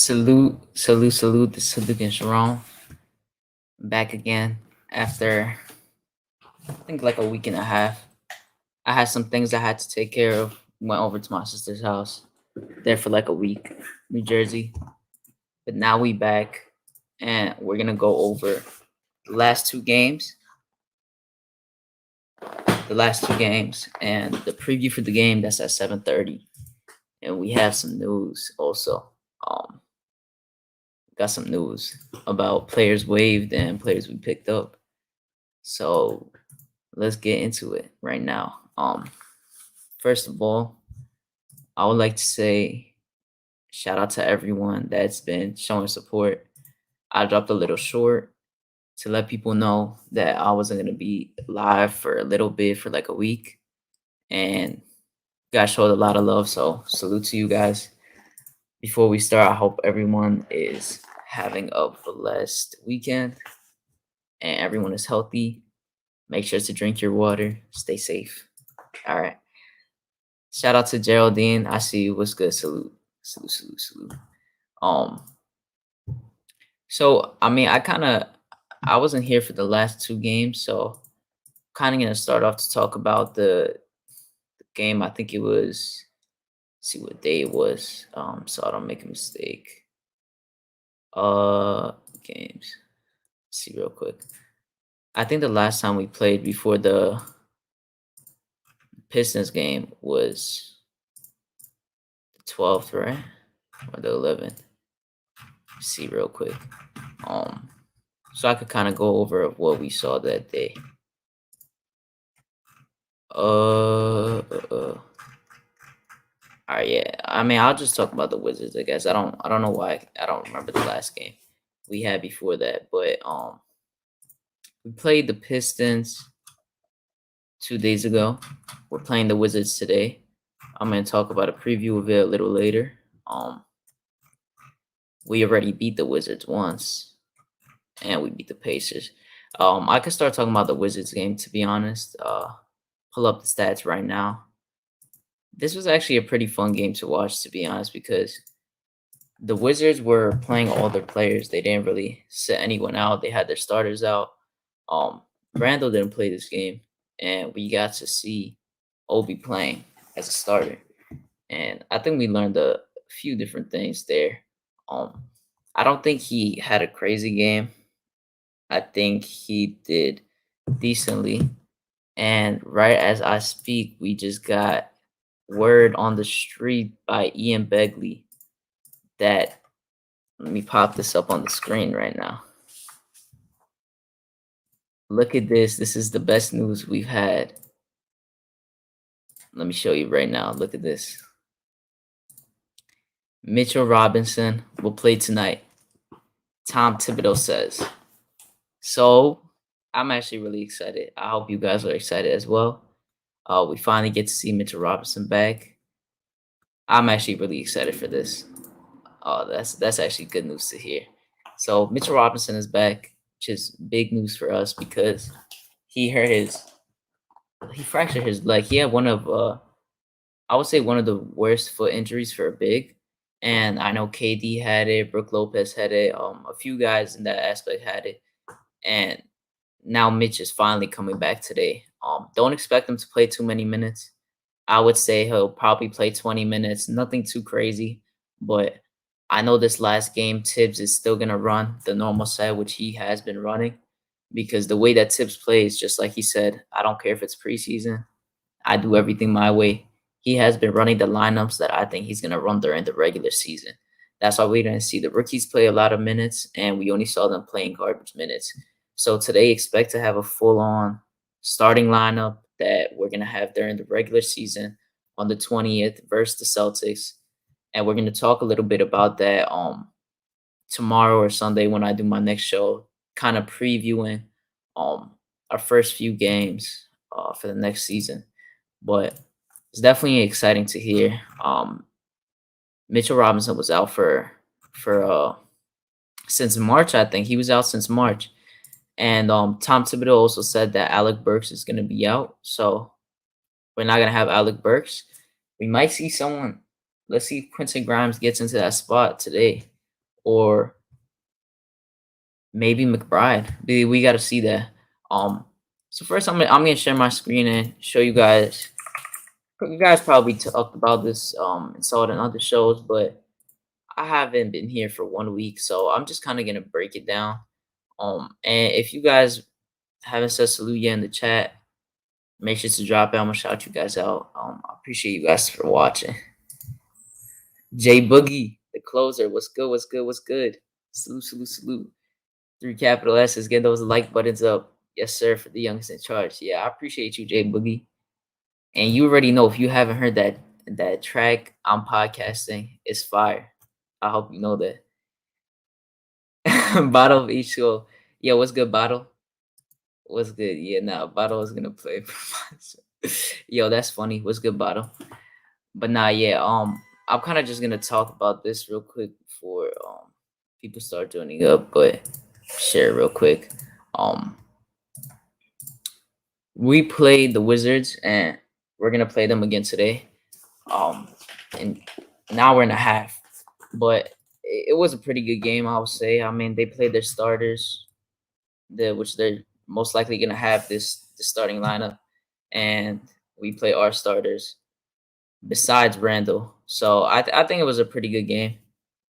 Salute. This is HadukenSharon's back again after I think like a week and a half. I had some things I had to take care of. Went over to my sister's house there for like a week, New Jersey. But now we back and we're gonna go over the last two games, and the preview for the game that's at 7:30. And we have some news also. Um, got some news about players waived and players we picked up. So let's get into it right now. First of all, I would like to say shout out to everyone that's been showing support. I dropped a little short to let people know that I wasn't gonna be live for a little bit for like a week, and you guys showed a lot of love. So salute to you guys. Before we start, I hope everyone is having a blessed weekend and everyone is healthy. Make sure to drink your water. Stay safe. All right. Shout out to Geraldine. I see you. What's good? Salute. Salute. Um. So I mean, I wasn't here for the last two games, so kind of gonna start off to talk about the game. I think it was. See what day it was. So I don't make a mistake. Games. Let's see real quick. I think the last time we played before the Pistons game was the 12th, right? Or the 11th. See real quick. So I could kind of go over what we saw that day. All right, yeah. I mean, I'll just talk about the Wizards, I guess. I don't know why I don't remember the last game we had before that, but we played the Pistons 2 days ago. We're playing the Wizards today. I'm gonna talk about a preview of it a little later. We already beat the Wizards once, and we beat the Pacers. I could start talking about the Wizards game, to be honest. Pull up the stats right now. This was actually a pretty fun game to watch, to be honest, because the Wizards were playing all their players. They didn't really set anyone out. They had their starters out. Randle didn't play this game, and we got to see Obi playing as a starter. And I think we learned a few different things there. I don't think he had a crazy game. I think he did decently. And right as I speak, we just got word on the street by Ian Begley that, let me pop this up on the screen right now. Look at this. This is the best news we've had. Let me show you right now. Look at this. Mitchel Robinson will play tonight, Tom Thibodeau says. So I'm actually really excited. I hope you guys are excited as well. We finally get to see Mitchell Robinson back. I'm actually really excited for this. That's actually good news to hear. So Mitchell Robinson is back, which is big news for us because he fractured his leg. He had one of I would say one of the worst foot injuries for a big. And I know KD had it, Brook Lopez had it, a few guys in that aspect had it. And now Mitch is finally coming back today. Don't expect him to play too many minutes. I would say he'll probably play 20 minutes, nothing too crazy. But I know this last game, Tibbs is still going to run the normal set, which he has been running. Because the way that Tibbs plays, just like he said, I don't care if it's preseason. I do everything my way. He has been running the lineups that I think he's going to run during the regular season. That's why we didn't see the rookies play a lot of minutes, and we only saw them playing garbage minutes. So today, expect to have a full-on starting lineup that we're going to have during the regular season on the 20th versus the Celtics. And we're going to talk a little bit about that tomorrow or Sunday when I do my next show, kind of previewing our first few games for the next season. But it's definitely exciting to hear. Mitchell Robinson was out for since March, I think. He was out since March. And Tom Thibodeau also said that Alec Burks is going to be out. So we're not going to have Alec Burks. We might see someone. Let's see if Quentin Grimes gets into that spot today. or maybe McBride. We got to see that. Um, so first, I'm gonna share my screen and show you guys. You guys probably talked about this and saw it in other shows, but I haven't been here for 1 week, so I'm just kind of gonna break it down. And if you guys haven't said salute yet in the chat, make sure to drop it. I'm gonna shout you guys out. I appreciate you guys for watching. J Boogie, the closer. What's good? What's good? What's good? Salute, salute, salute. 3 capital S's. Get those like buttons up. Yes, sir, for the youngest in charge. Yeah, I appreciate you, J Boogie. And you already know if you haven't heard that track I'm podcasting, it's fire. I hope you know that. Bottle of each show. Yeah, what's good, Bottle? What's good? Yeah, nah, Bottle is gonna play. Yo, that's funny. What's good, Bottle? But nah, yeah. I'm kind of just gonna talk about this real quick before people start joining up, but share it real quick. Um, we played the Wizards, and we're gonna play them again today. In an hour and a half, but it was a pretty good game, I would say. I mean, they played their starters, which they're most likely gonna have the starting lineup, and we play our starters besides Randle. So I think it was a pretty good game.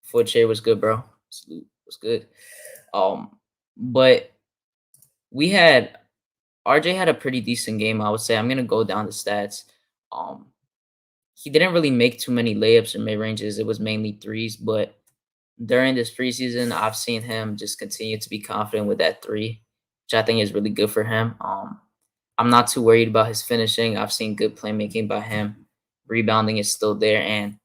Foot chair was good, bro. Salute was good. But we had RJ had a pretty decent game, I would say. I'm gonna go down the stats. He didn't really make too many layups or mid ranges. It was mainly threes, but during this preseason, I've seen him just continue to be confident with that three, which I think is really good for him. I'm not too worried about his finishing. I've seen good playmaking by him. Rebounding is still there, and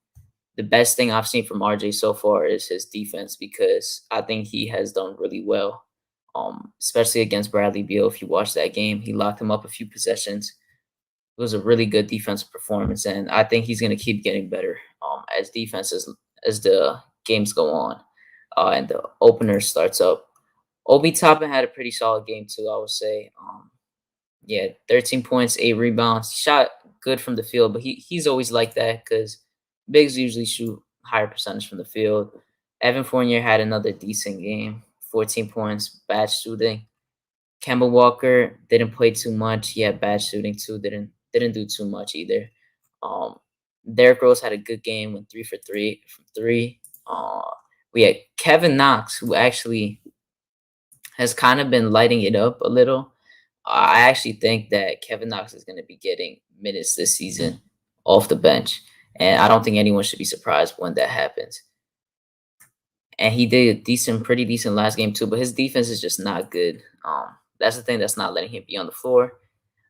the best thing I've seen from RJ so far is his defense because I think he has done really well, especially against Bradley Beal. If you watch that game, he locked him up a few possessions. It was a really good defensive performance, and I think he's going to keep getting better as as the games go on and the opener starts up. Obi Toppin had a pretty solid game too, I would say. Yeah, 13 points, 8 rebounds. Shot good from the field, but he's always like that because bigs usually shoot higher percentage from the field. Evan Fournier had another decent game, 14 points, bad shooting. Kemba Walker didn't play too much. He had bad shooting too. Didn't do too much either. Um, Derrick Rose had a good game, went 3 for 3 from three. We had Kevin Knox, who actually has kind of been lighting it up a little. I actually think that Kevin Knox is going to be getting minutes this season off the bench, and I don't think anyone should be surprised when that happens. And he did pretty decent last game too, but his defense is just not good. That's the thing that's not letting him be on the floor.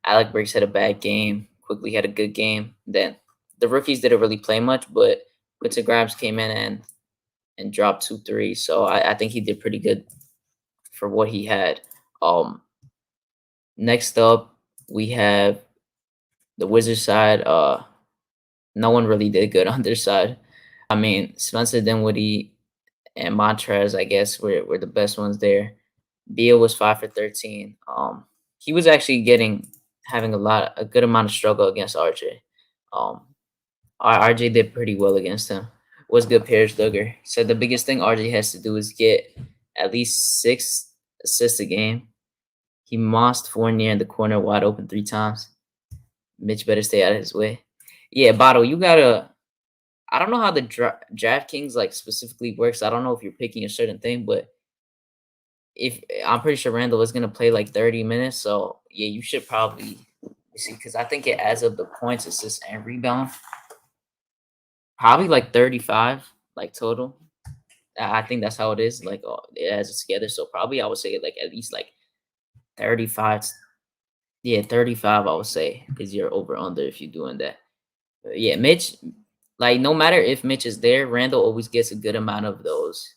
Alec Burks had a bad game. Quickly had a good game. Then the rookies didn't really play much, but Quinton Grimes came in and dropped 2 threes. So I think he did pretty good for what he had. Next up, we have the Wizards side. No one really did good on their side. I mean, Spencer Dinwiddie and Montrez, I guess, were the best ones there. Beal was 5 for 13. He was actually having a good amount of struggle against RJ. RJ did pretty well against him. Was good, Paris Duggar. Said the biggest thing RJ has to do is get at least 6 assists a game. He mossed Fournier in the corner wide open 3 times. Mitch better stay out of his way. Yeah, Bottle, you gotta. I don't know how the DraftKings like specifically works. I don't know if you're picking a certain thing, but if I'm pretty sure Randle is gonna play like 30 minutes, so yeah, you should probably see because I think it adds up the points, assists, and rebound. Probably like 35, like total. I think that's how it is. Like it adds it together. So probably I would say like at least like 35. Yeah, 35. I would say is your over under if you're doing that. But yeah, Mitch. Like no matter if Mitch is there, Randall always gets a good amount of those.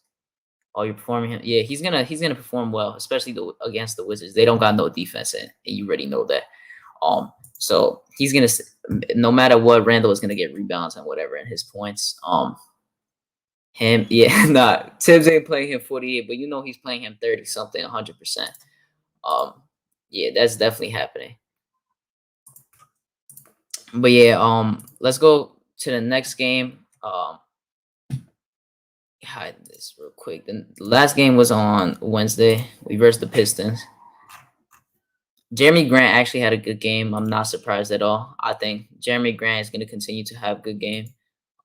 Oh, you're performing him. Yeah, he's gonna perform well, especially against the Wizards. They don't got no defense in, and you already know that. So he's gonna no matter what, Randall is gonna get rebounds and whatever in his points. Him, yeah, nah. Tibbs ain't playing him 48, but you know he's playing him 30 something, 100%. Yeah, that's definitely happening. But yeah, let's go to the next game. hide this real quick. The last game was on Wednesday. We versed the Pistons. Jeremy Grant actually had a good game. I'm not surprised at all. I think Jeremy Grant is going to continue to have a good game.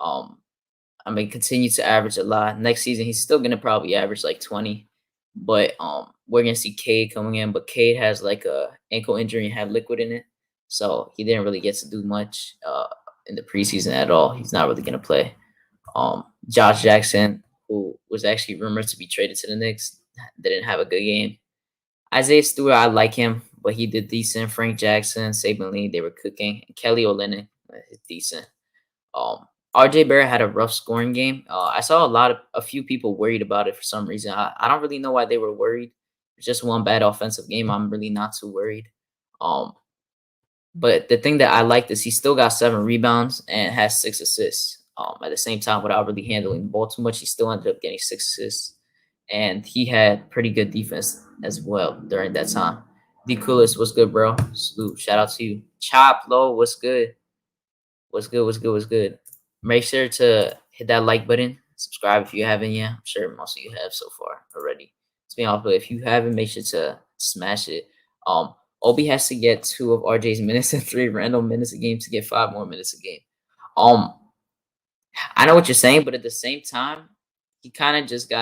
Um, I mean, continue to average a lot. Next season, he's still going to probably average like 20. But we're going to see Cade coming in. But Cade has like a ankle injury and had liquid in it. So he didn't really get to do much in the preseason at all. He's not really going to play. Josh Jackson, who was actually rumored to be traded to the Knicks, didn't have a good game. Isaiah Stewart, I like him, but he did decent. Frank Jackson, Saban Lee, they were cooking. Kelly Olynyk is decent. RJ Barrett had a rough scoring game. I saw a few people worried about it for some reason. I don't really know why they were worried. It's just one bad offensive game. I'm really not too worried. But the thing that I liked is he still got 7 rebounds and has 6 assists. At the same time, without really handling the ball too much, he still ended up getting 6 assists. And he had pretty good defense as well during that time. D Coolest, what's good, bro? Salute. Shout out to you. Chop Low, what's good? What's good? Make sure to hit that like button. Subscribe if you haven't yet. I'm sure most of you have so far already. It's been off, but if you haven't, make sure to smash it. Obi has to get 2 of RJ's minutes and 3 Randle minutes a game to get 5 more minutes a game. I know what you're saying, but at the same time, he kind of just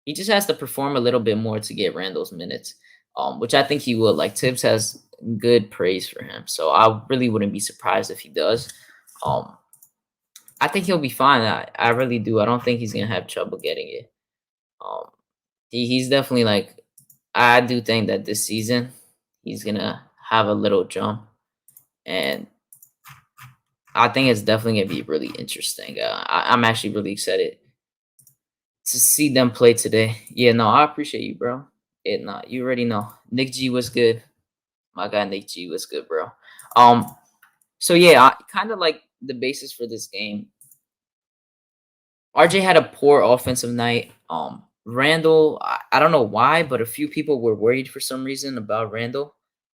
he just has to perform a little bit more to get Randle's minutes, which I think he will. Like Tibbs has good praise for him, so I really wouldn't be surprised if he does. I think he'll be fine. I really do. I don't think he's gonna have trouble getting it. He's definitely like, I do think that this season he's gonna have a little jump, and I think it's definitely gonna be really interesting. I'm actually really excited to see them play today. Yeah, no, I appreciate you, bro. You already know. Nick G was good. My guy Nick G was good, bro. So yeah, I kind of like the basis for this game. RJ had a poor offensive night. Randle, I don't know why, but a few people were worried for some reason about Randle.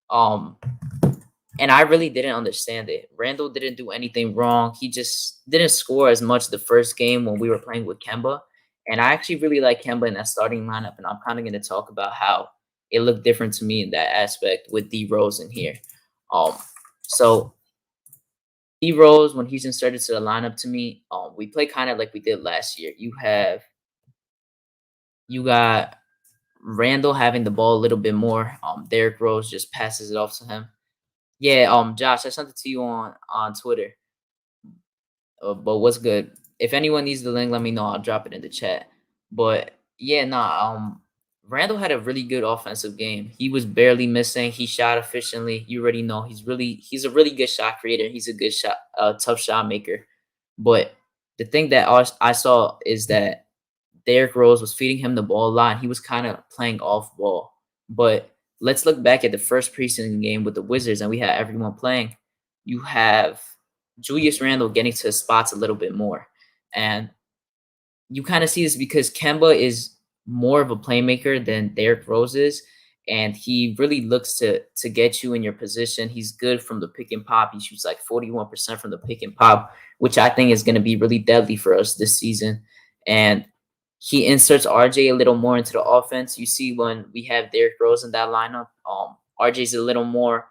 And I really didn't understand it. Randle didn't do anything wrong. He just didn't score as much the first game when we were playing with Kemba. And I actually really like Kemba in that starting lineup. And I'm kind of going to talk about how it looked different to me in that aspect with D Rose in here. So D Rose, when he's inserted to the lineup, to me, we play kind of like we did last year. You got Randle having the ball a little bit more. Derrick Rose just passes it off to him. Yeah, Josh, I sent it to you on Twitter. But what's good? If anyone needs the link, let me know. I'll drop it in the chat. But yeah, Randle had a really good offensive game. He was barely missing. He shot efficiently. You already know he's a really good shot creator. He's a good tough shot maker. But the thing that I saw is that Derrick Rose was feeding him the ball a lot. He was kind of playing off ball. But let's look back at the first preseason game with the Wizards, and we had everyone playing. You have Julius Randle getting to spots a little bit more. And you kind of see this because Kemba is more of a playmaker than Derrick Rose is. And he really looks to get you in your position. He's good from the pick and pop. He shoots like 41% from the pick and pop, which I think is going to be really deadly for us this season. And he inserts RJ a little more into the offense. You see when we have Derrick Rose in that lineup, RJ's a little more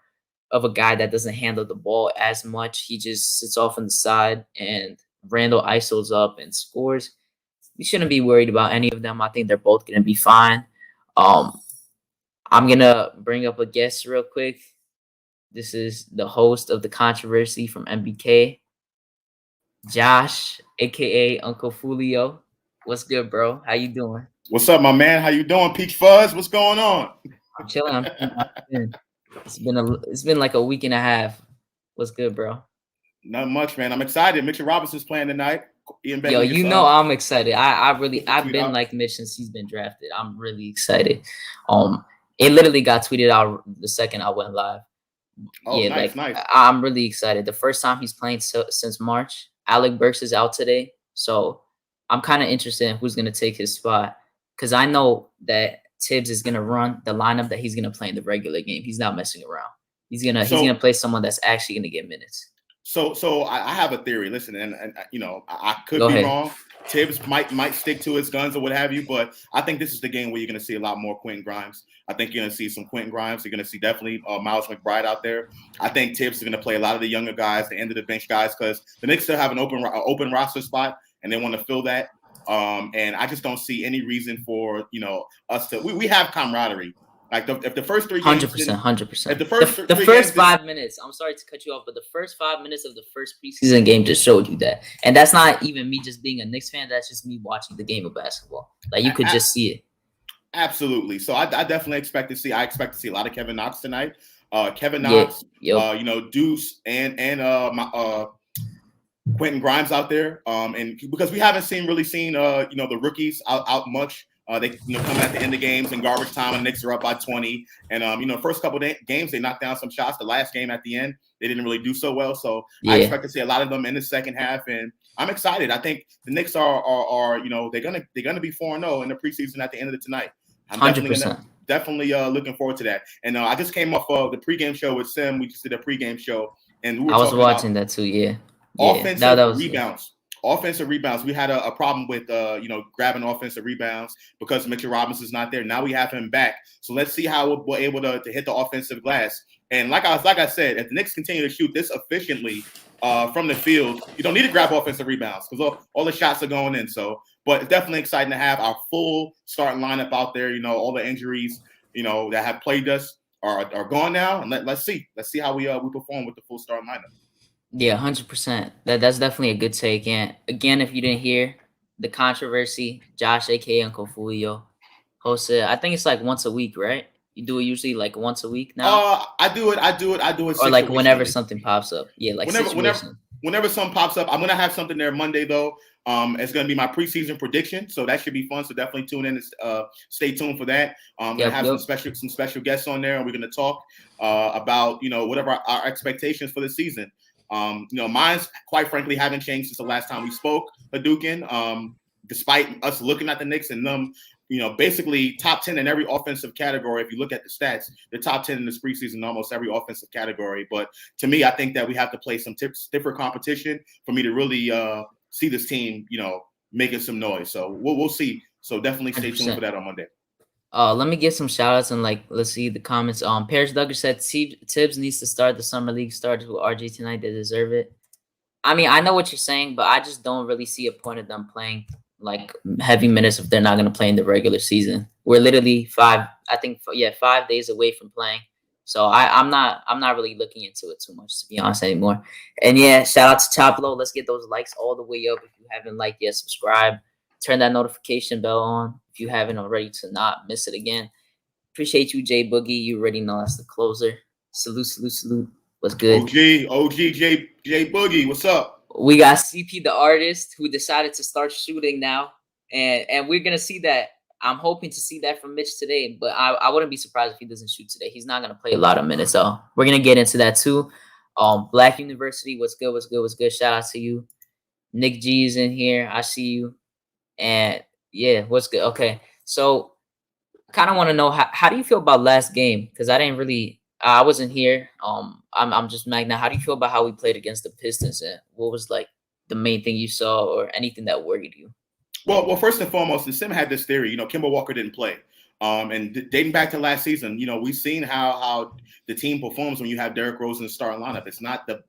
of a guy that doesn't handle the ball as much. He just sits off on the side, and Randle isos up and scores. We shouldn't be worried about any of them. I think they're both going to be fine. I'm going to bring up a guest real quick. This is the host of The Controversy from MBK, Josh, a.k.a. Uncle Fulio. What's good, bro? How you doing? What's up, my man? How you doing, Peach Fuzz? What's going on? I'm chilling. It's been like a week and a half. What's good, bro? Not much, man. I'm excited. Mitchell Robinson's playing tonight. Yo, you know I'm excited. I've been like Mitch since he's been drafted. I'm really excited. It literally got tweeted out the second I went live. Oh, yeah, nice. I'm really excited. The first time he's playing since March. Alec Burks is out today, so I'm kind of interested in who's gonna take his spot because I know that Tibbs is gonna run the lineup that he's gonna play in the regular game. He's not messing around. He's gonna play someone that's actually gonna get minutes. So I have a theory. Listen, and you know I could be wrong, Tibbs might stick to his guns or what have you, but I think this is the game where you're going to see a lot more Quentin Grimes. I think you're going to see some Quentin Grimes. You're going to see definitely Miles McBride out there. I think Tibbs is going to play a lot of the younger guys, the end of the bench guys, because the Knicks still have an open roster spot, and they want to fill that. And I just don't see any reason for us to. We have camaraderie. Like if the first 3 games, 100%. If the first 5 minutes, I'm sorry to cut you off, but the first 5 minutes of the first preseason game just showed you that. And that's not even me just being a Knicks fan. That's just me watching the game of basketball. Like you could just see it. Absolutely. So I definitely expect to see. I expect to see a lot of Kevin Knox tonight. Kevin Knox, Deuce, and Quentin Grimes out there. And because we haven't really seen the rookies out much. They come at the end of games in garbage time, and the Knicks are up by 20. And first couple of games they knocked down some shots. The last game at the end they didn't really do so well. So I expect to see a lot of them in the second half, and I'm excited. I think the Knicks are they're gonna be 4-0 in the preseason at the end of tonight. I'm 100%. definitely looking forward to that. And I just came off of the pregame show with Sim. We just did a pregame show, and I was watching that too. Yeah. Offensive rebounds. Offensive rebounds. We had a problem with grabbing offensive rebounds because Mitchel Robinson is not there. Now we have him back. So let's see how we're able to hit the offensive glass. And like I said, if the Knicks continue to shoot this efficiently from the field, you don't need to grab offensive rebounds because all the shots are going in. So, but it's definitely exciting to have our full starting lineup out there. All the injuries that have plagued us are gone now. And let's see how we perform with the full starting lineup. Yeah, 100%. That's definitely a good take. And again, if you didn't hear the controversy, Josh, aka Uncle Fulio, hosted. I think it's like once a week, right? You do it usually like once a week now. I do it. Or like whenever something pops up. Yeah, like whenever something pops up. I'm gonna have something there Monday though. It's gonna be my preseason prediction, so that should be fun. So definitely tune in and stay tuned for that. I'm gonna have some special guests on there, and we're gonna talk about whatever our expectations for the season. Mine's quite frankly haven't changed since the last time we spoke, Hadouken. Despite us looking at the Knicks and them, basically top 10 in every offensive category. If you look at the stats, they're top 10 in this preseason in almost every offensive category. But to me, I think that we have to play some stiffer competition for me to really see this team, making some noise. So we'll see. So definitely stay 100%. Tuned for that on Monday. Let me get some shout outs and let's see the comments. Parrish Duggar said Tibbs needs to start the summer league started with RJ tonight. They deserve it. I mean, I know what you're saying, but I just don't really see a point of them playing like heavy minutes if they're not going to play in the regular season. We're literally 5 days away from playing. So I'm not really looking into it too much, to be honest, anymore. And yeah, shout out to Top Low. Let's get those likes all the way up. If you haven't liked yet, subscribe. Turn that notification bell on if you haven't already to not miss it again. Appreciate you, Jay Boogie. You already know that's the closer. Salute. What's good? OG Jay Boogie. What's up? We got CP the artist who decided to start shooting now. And we're going to see that. I'm hoping to see that from Mitch today. But I wouldn't be surprised if he doesn't shoot today. He's not going to play a lot of minutes. So we're going to get into that too. Black University, what's good? Shout out to you. Nick G is in here. I see you. And yeah, what's good? Okay, so kind of want to know how do you feel about last game? Because I wasn't here. I'm just Magna. How do you feel about how we played against the Pistons? And what was like the main thing you saw or anything that worried you? Well, first and foremost, the Sim had this theory. Kemba Walker didn't play. And dating back to last season, we've seen how the team performs when you have Derrick Rose in the starting lineup. It's not the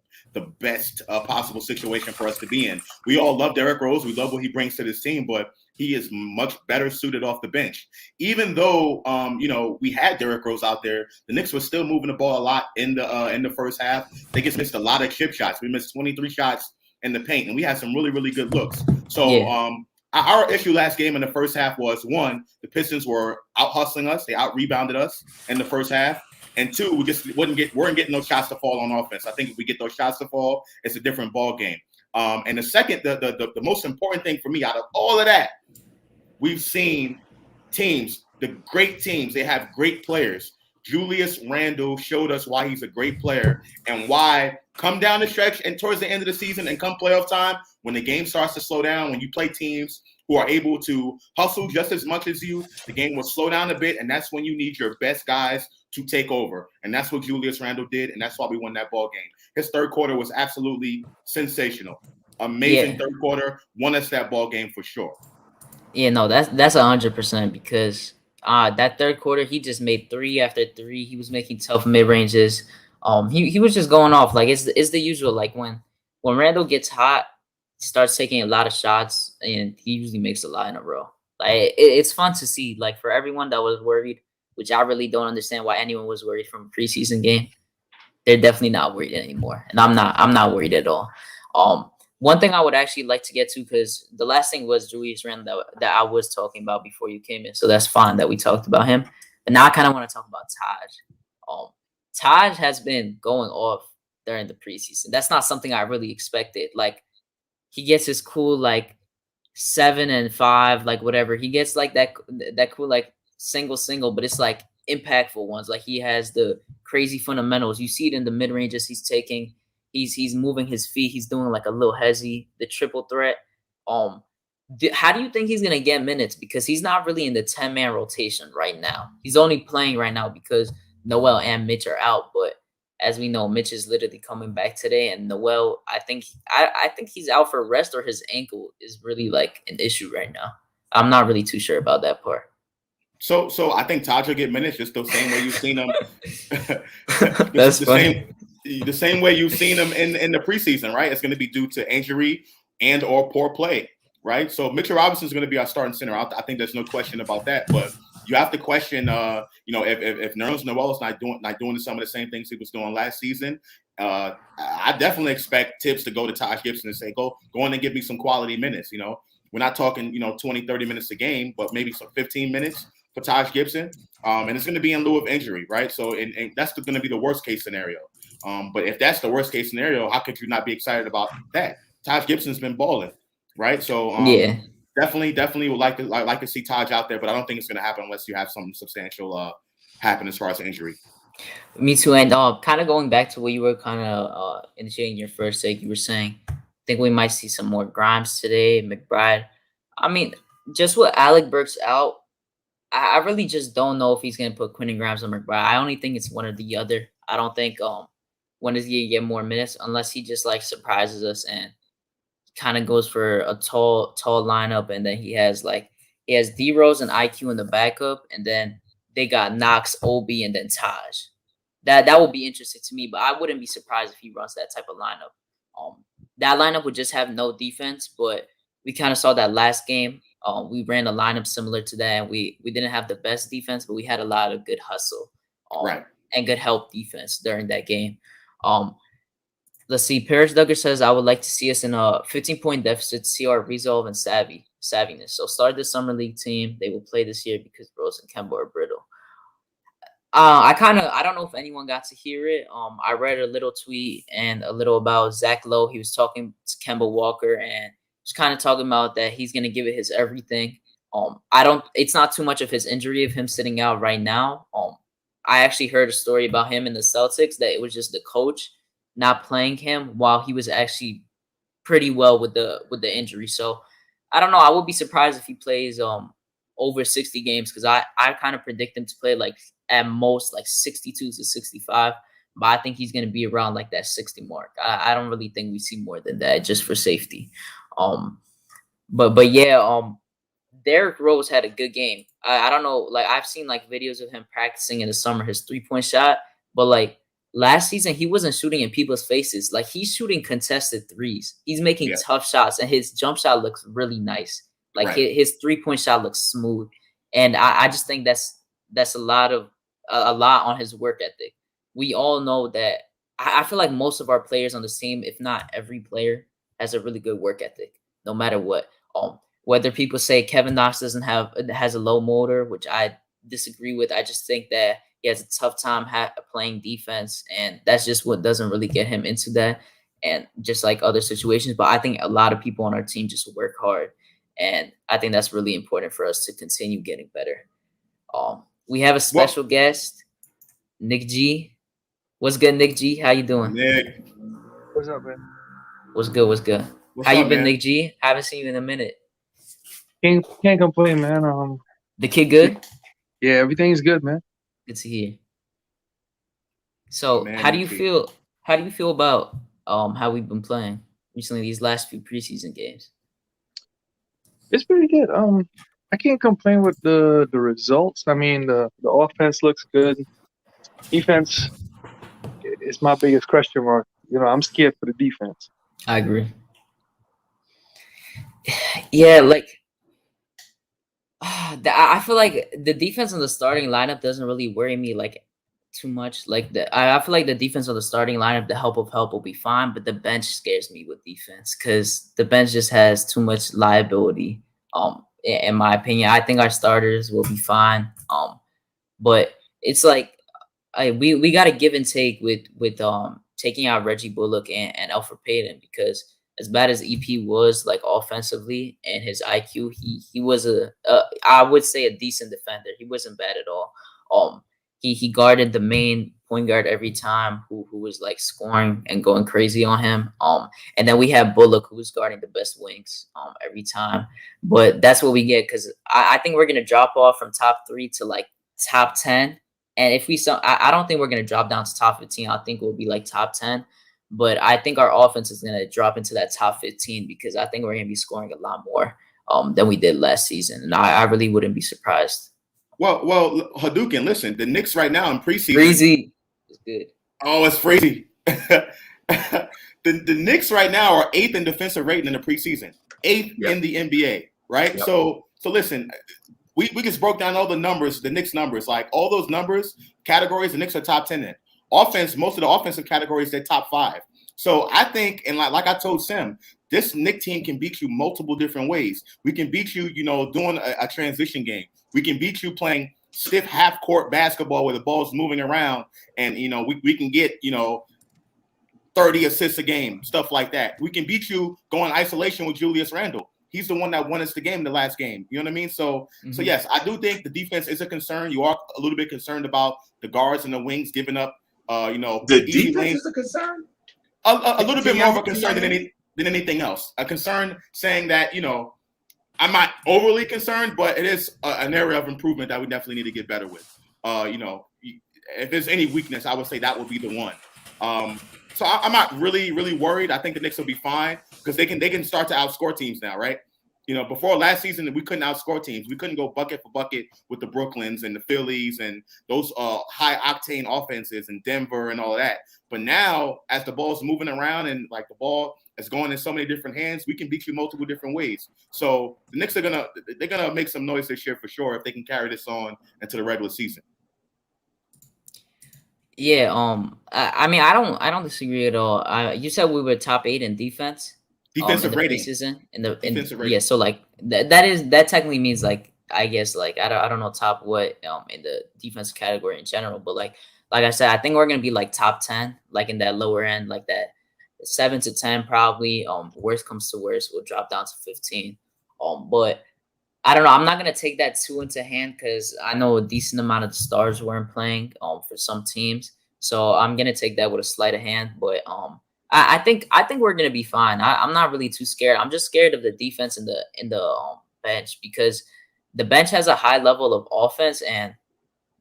best possible situation for us to be in. We all love Derrick Rose. We love what he brings to this team, but he is much better suited off the bench. Even though, we had Derrick Rose out there, the Knicks were still moving the ball a lot in the first half. They just missed a lot of chip shots. We missed 23 shots in the paint, and we had some really, really good looks. So, our issue last game in the first half was, one, the Pistons were out hustling us. They out rebounded us in the first half. And two, we just weren't getting those shots to fall on offense. I think if we get those shots to fall, it's a different ball game. And the second, the most important thing for me out of all of that, we've seen teams, the great teams, they have great players. Julius Randle showed us why he's a great player and why come down the stretch and towards the end of the season and come playoff time, when the game starts to slow down, when you play teams who are able to hustle just as much as you, the game will slow down a bit, and that's when you need your best guys to take over. And that's what Julius Randle did, and that's why we won that ball game. His third quarter was absolutely sensational. amazing third quarter, won us that ball game for sure. Yeah, no, that's 100% because that third quarter he just made 3 after 3. He was making tough mid ranges. He was just going off like it's the usual. Like when Randle gets hot, he starts taking a lot of shots and he usually makes a lot in a row. Like it's fun to see. Like for everyone that was worried, which I really don't understand why anyone was worried from a preseason game. They're definitely not worried anymore, and I'm not. I'm not worried at all. One thing I would actually like to get to because the last thing was Julius Randle that I was talking about before you came in, so that's fine that we talked about him. But now I kind of want to talk about Taj. Taj has been going off during the preseason. That's not something I really expected. Like he gets his cool like 7 and 5, like whatever. He gets like that cool like single, but it's like impactful ones. Like he has the crazy fundamentals. You see it in the mid ranges he's taking. He's moving his feet. He's doing like a little hezzy, the triple threat. How do you think he's gonna get minutes? Because he's not really in the 10-man rotation right now. He's only playing right now because Noel and Mitch are out. But as we know, Mitch is literally coming back today, and Noel, I think he's out for rest or his ankle is really like an issue right now. I'm not really too sure about that part. So I think Taj will get minutes just the same way you've seen him. That's funny. The same way you've seen him in the preseason, right? It's going to be due to injury and or poor play, right? So Mitchell Robinson is going to be our starting center. I think there's no question about that. But you have to question, if Nerlens Noel is not doing some of the same things he was doing last season. I definitely expect Tibbs to go to Taj Gibson and say, go in and give me some quality minutes. We're not talking 20, 30 minutes a game, but maybe some 15 minutes for Taj Gibson. And it's going to be in lieu of injury, right? So and that's going to be the worst case scenario. But if that's the worst case scenario, how could you not be excited about that? Taj Gibson's been balling, right? So yeah, definitely would like to see Taj out there, but I don't think it's going to happen unless you have something substantial happen as far as injury. Me too. And kind of going back to what you were kind of initiating your first take, you were saying, I think we might see some more Grimes today, McBride. I mean, just with Alec Burks out, I really just don't know if he's going to put Quentin Grimes or McBride. I only think it's one or the other. I don't think one is going to get more minutes unless he just like surprises us and kind of goes for a tall lineup, and then he has D Rose and IQ in the backup, and then they got Knox, Obi, and then Taj. That would be interesting to me, but I wouldn't be surprised if he runs that type of lineup. That lineup would just have no defense, but we kind of saw that last game. We ran a lineup similar to that, and we didn't have the best defense, but we had a lot of good hustle Right. and good help defense during that game. Let's see. Paris Duggar says, I would like to see us in a 15-point deficit, see our resolve and savviness. So start the summer league team. They will play this year because Rose and Kemba are brittle. I don't know if anyone got to hear it. I read a little tweet and a little about Zach Lowe. He was talking to Kemba Walker and was kind of talking about that he's going to give it his everything. It's not too much of his injury of him sitting out right now. I actually heard a story about him in the Celtics that it was just the coach not playing him while he was actually pretty well with the injury. So I don't know. I would be surprised if he plays over 60 games because I kind of predict him to play like at most like 62 to 65. But I think he's going to be around like that 60 mark. I don't really think we see more than that just for safety. But yeah, Derrick Rose had a good game. I don't know, like I've seen like videos of him practicing in the summer his 3-point shot, but like last season he wasn't shooting in people's faces. Like he's shooting contested threes. He's making tough shots, and his jump shot looks really nice. Like his 3-point shot looks smooth, and I just think that's a lot on his work ethic. We all know that. I feel like most of our players on the team, if not every player, has a really good work ethic, no matter what. Whether people say Kevin Knox has a low motor, which I disagree with. I just think that he has a tough time playing defense, and that's just what doesn't really get him into that. And just like other situations, but I think a lot of people on our team just work hard, and I think that's really important for us to continue getting better. We have a special guest, Nick G. What's good, Nick G? How you doing? Nick. What's up, man? What's good? How you been, man? Nick G? Haven't seen you in a minute. Can't complain, man. The kid good? Yeah, everything's good, man. Good to hear. So, how do you feel? How do you feel about how we've been playing? recently these last few preseason games? It's pretty good. I can't complain with the results. I mean, the offense looks good. Defense is my biggest question mark. I'm scared for the defense. I agree. Yeah, like I feel like the defense on the starting lineup doesn't really worry me like too much. Like I feel like the defense on the starting lineup, the help of help will be fine, but the bench scares me with defense because the bench just has too much liability. In my opinion, I think our starters will be fine. But it's like we got to give and take with taking out Reggie Bullock and Alfred Payton because as bad as EP was like offensively and his IQ, he was I would say a decent defender. He wasn't bad at all. He guarded the main point guard every time who was like scoring and going crazy on him. And then we have Bullock who was guarding the best wings every time. But that's what we get because I think we're gonna drop off from top 3 to like top 10. And if I don't think we're gonna drop down to top 15. I think we'll be like top 10. But I think our offense is gonna drop into that top 15 because I think we're gonna be scoring a lot more than we did last season. And I really wouldn't be surprised. Well, Hadouken, listen, the Knicks right now in preseason. Freezy is good. Oh, it's crazy. the Knicks right now are 8th in defensive rating in the preseason, 8th in the NBA, right? Yep. So listen, we just broke down all the numbers, the Knicks numbers, like all those numbers, categories, the Knicks are top 10 in. Offense, most of the offensive categories, they're top 5. So I think, and like I told Sim, this Knicks team can beat you multiple different ways. We can beat you, doing a transition game. We can beat you playing stiff half-court basketball where the ball's moving around, and we can get 30 assists a game, stuff like that. We can beat you going isolation with Julius Randle. He's the one that won us the game the last game. You know what I mean? So yes, I do think the defense is a concern. You are a little bit concerned about the guards and the wings giving up. The defense lanes. Is a concern. A little bit more of a concern than anything else. A concern saying that I'm not overly concerned, but it is an area of improvement that we definitely need to get better with. If there's any weakness, I would say that would be the one. So I'm not really, really worried. I think the Knicks will be fine because they can start to outscore teams now, right? Before last season, we couldn't outscore teams. We couldn't go bucket for bucket with the Brooklyns and the Phillies and those high-octane offenses in Denver and all of that. But now, as the ball's moving around and like the ball is going in so many different hands, we can beat you multiple different ways. So the Knicks they're gonna make some noise this year for sure if they can carry this on into the regular season. Yeah. I mean, I don't disagree at all. You said we were top 8 in defense. Defensive rating. Yeah, so like that technically means like I guess like I don't know top what in the defensive category in general, but like I said, I think we're gonna be like top 10, like in that lower end, like that 7 to 10 probably. Worst comes to worst, we'll drop down to 15. But I don't know. I'm not gonna take that too into hand because I know a decent amount of the stars weren't playing for some teams, so I'm gonna take that with a sleight of hand. But I think we're gonna be fine. I'm not really too scared. I'm just scared of the defense in the bench because the bench has a high level of offense, and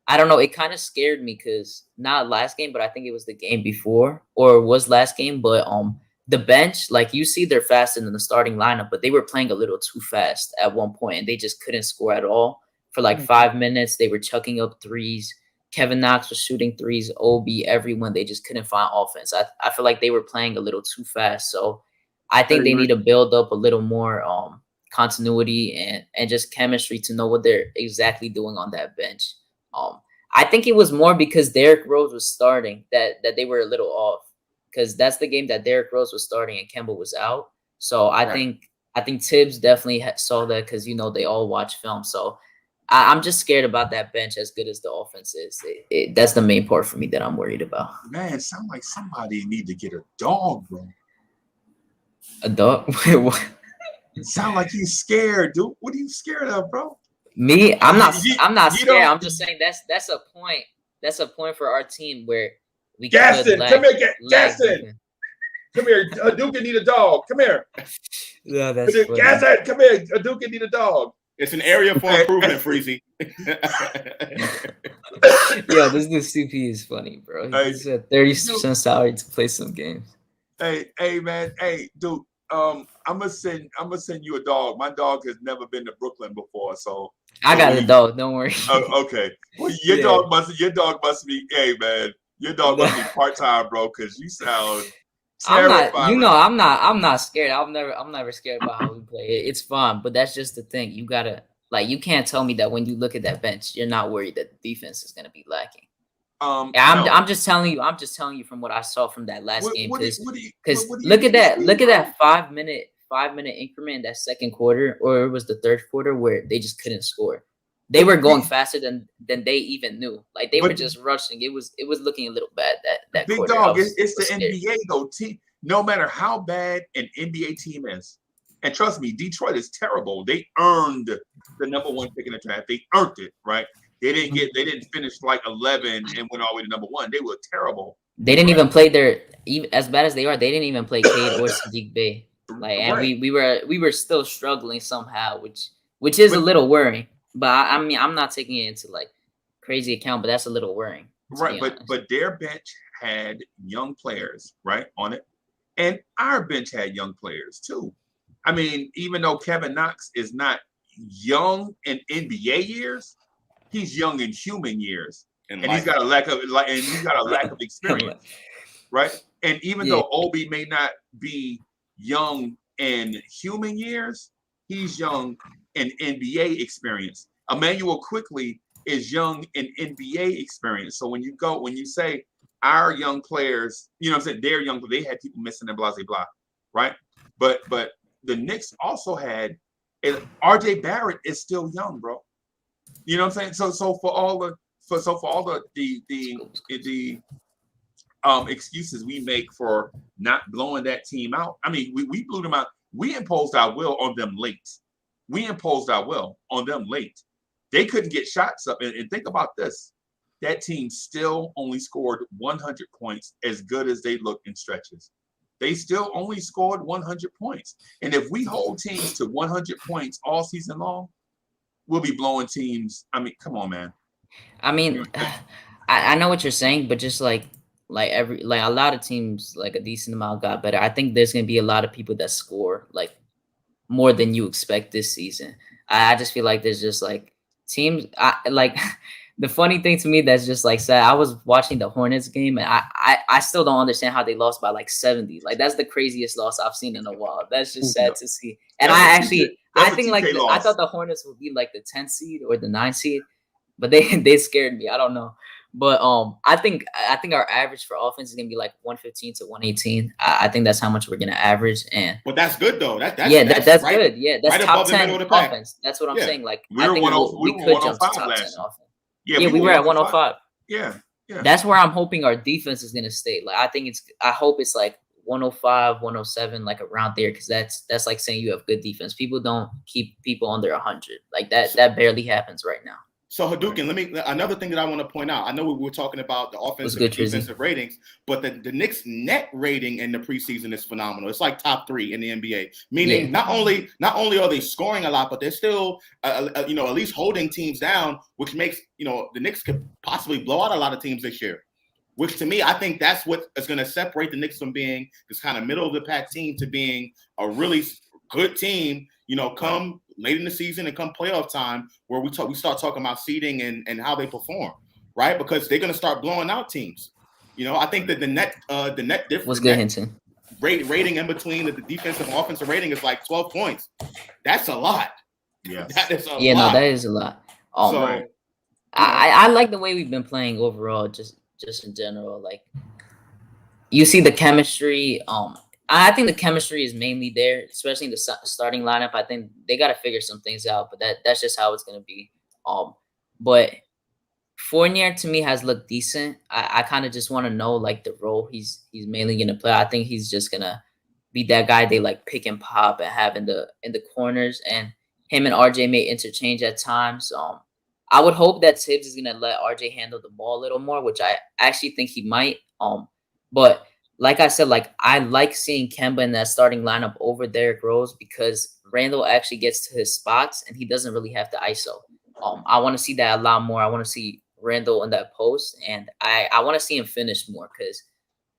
I don't know. It kind of scared me because not last game, but I think it was the game before, or it was last game. But the bench, like you see, they're faster than the starting lineup, but they were playing a little too fast at one point, and they just couldn't score at all for like 5 minutes. They were chucking up threes. Kevin Knox was shooting threes, Obi, everyone. They just couldn't find offense. I feel like they were playing a little too fast. So I think they need to build up a little more continuity and just chemistry to know what they're exactly doing on that bench. I think it was more because Derrick Rose was starting that they were a little off because that's the game that Derrick Rose was starting and Kemba was out. So I think Tibbs definitely saw that because, they all watch film. So I'm just scared about that bench as good as the offense is. That's the main part for me that I'm worried about. Man, it sounds like somebody need to get a dog, bro. A dog? What? It sounds like you're scared, dude. What are you scared of, bro? Me? I'm not scared. I'm just saying that's a point. That's a point for our team where we Gaston, come here, Gaston. Come here. Hadouken need a dog. Come here. Yeah, that's funny. Gaston, come here. Hadouken need a dog. It's an area for improvement, Freezy. Yo, this new CP is funny, bro. He's at 30% salary to play some games. Hey, man. Hey, dude. I'm gonna send you a dog. My dog has never been to Brooklyn before, so I got a dog. Don't worry. Okay. Well, your dog must be. Hey, man. Your dog must be part-time, bro, because you sound terrifying. I'm not scared. I'm never scared about how we play. It's fun, but that's just the thing. You gotta you can't tell me that when you look at that bench, you're not worried that the defense is gonna be lacking. I'm just telling you. I'm just telling you from what I saw from that last game. Because look at that. Look at that 5 minute increment in that second quarter, or it was the third quarter where they just couldn't score. They were going faster than they even knew. Like they were just rushing. It was looking a little bad that big quarter. Dog. It's the NBA though. No matter how bad an NBA team is, and trust me, Detroit is terrible. They earned the #1 pick in the draft. They earned it, right? They didn't finish like 11 and went all the way to #1. They were terrible. They didn't even play even as bad as they are. They didn't even play Cade or Sadiq Bey. And we were still struggling somehow, which is a little worrying. But I mean, I'm not taking it into crazy account, but that's a little worrying. Right, but their bench had young players right on it, and our bench had young players too. I mean, even though Kevin Knox is not young in NBA years, he's young in human years, and he's got a lack of experience, right? And even though Obi may not be young in human years, he's young in NBA experience. Emmanuel Quickly is young in NBA experience. So when you say our young players, you know what I'm saying, they're young, but they had people missing and blah, blah, blah, right? But the Knicks also had RJ Barrett is still young, bro. You know what I'm saying? So for all the excuses we make for not blowing that team out. I mean, we blew them out. We imposed our will on them late. They couldn't get shots up. And think about this. That team still only scored 100 points as good as they looked in stretches. They still only scored 100 points. And if we hold teams to 100 points all season long, we'll be blowing teams. I mean, come on, man. I mean, I know what you're saying, but just a lot of teams, a decent amount got better. I think there's gonna be a lot of people that score more than you expect this season. I just feel like there's just teams. The funny thing to me that's just sad. I was watching the Hornets game, and I still don't understand how they lost by 70. That's the craziest loss I've seen in a while. That's just sad to see. And I thought the Hornets would be the 10th seed or the 9th seed, but they scared me. I don't know. But I think our average for offense is gonna be 115 to 118. I think that's how much we're gonna average. But that's good though. That's right, good. Yeah, that's right top 10 offense. That's what I'm saying. I think we could jump to top 10 offense. Yeah, we were at 105. Yeah. That's where I'm hoping our defense is gonna stay. I hope it's 105, 107, around there, because that's saying you have good defense. People don't keep people under 100. That barely happens right now. So Hadouken, another thing that I want to point out. I know we were talking about the offensive and defensive ratings, but the Knicks net rating in the preseason is phenomenal. It's top 3 in the NBA. Meaning not only are they scoring a lot, but they're still at least holding teams down, which makes the Knicks could possibly blow out a lot of teams this year. Which to me, I think that's what is going to separate the Knicks from being this kind of middle of the pack team to being a really good team. Come late in the season and come playoff time, where we start talking about seeding and how they perform, right? Because they're going to start blowing out teams. I think that the net difference. What's good, Hinton? Rating in between the defensive and offensive rating is 12 points. That's a lot. Yeah, that is a lot. No, that is a lot. I like the way we've been playing overall, just in general. You see the chemistry. I think the chemistry is mainly there, especially in the starting lineup. I think they got to figure some things out, but that's just how it's going to be. But Fournier to me has looked decent. I kind of just want to know the role he's mainly going to play. I think he's just going to be that guy they pick and pop and have in the corners, and him and RJ may interchange at times. I would hope that Tibbs is going to let RJ handle the ball a little more, which I actually think he might. But like I said, I like seeing Kemba in that starting lineup over Derrick Rose, because Randle actually gets to his spots and he doesn't really have to ISO. I want to see that a lot more. I want to see Randle in that post, and I want to see him finish more, because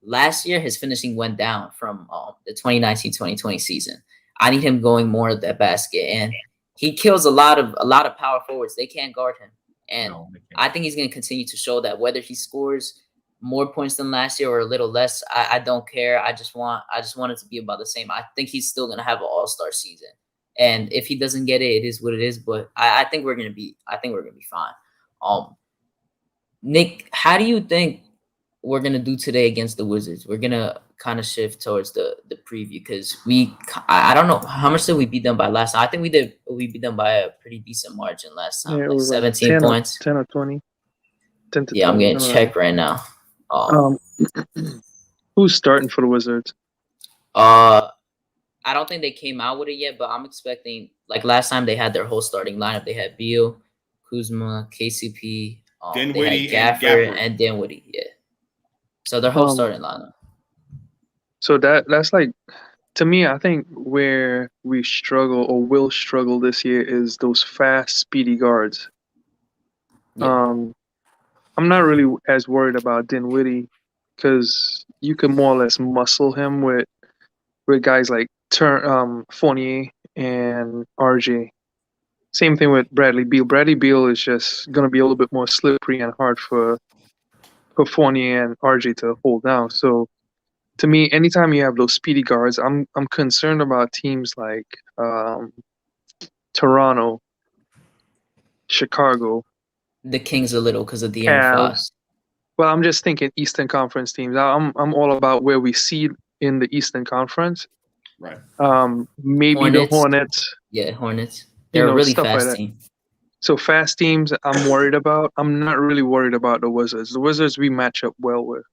last year his finishing went down from the 2019-2020 season. I need him going more of that basket, and he kills a lot of power forwards. They can't guard him, and I think he's going to continue to show that. Whether he scores more points than last year or a little less, I don't care. I just want it to be about the same. I think he's still going to have an all-star season, and if he doesn't get it, it is what it is. But I think we're going to be fine. Nick, how do you think we're going to do today against the Wizards? We're going to kind of shift towards the preview, because I don't know how much did we beat them by last time. I think we beat them by a pretty decent margin last time, like 17 points. 10 or 20. 10 to 20. I'm getting checked right now. Who's starting for the Wizards? I don't think they came out with it yet, but I'm expecting, like last time they had their whole starting lineup. They had Beal, Kuzma, KCP, Dinwiddie, they had Gafford and Dinwiddie. Yeah. So their whole starting lineup. So that's like, to me, I think where we struggle or will struggle this year is those fast, speedy guards. Yeah. I'm not really as worried about Dinwiddie, because you can more or less muscle him with guys like Fournier and RJ. Same thing with Bradley Beal. Bradley Beal is just going to be a little bit more slippery and hard for Fournier and RJ to hold down. So to me, anytime you have those speedy guards, I'm concerned about teams like Toronto, Chicago. The Kings a little because of De'Aaron Fox. Well, I'm just thinking Eastern Conference teams. I'm all about where we seed in the Eastern Conference. Right. Maybe Hornets. the Hornets. Yeah, Hornets. They're a really fast like team. So fast teams I'm worried about. I'm not really worried about the Wizards. The Wizards we match up well with.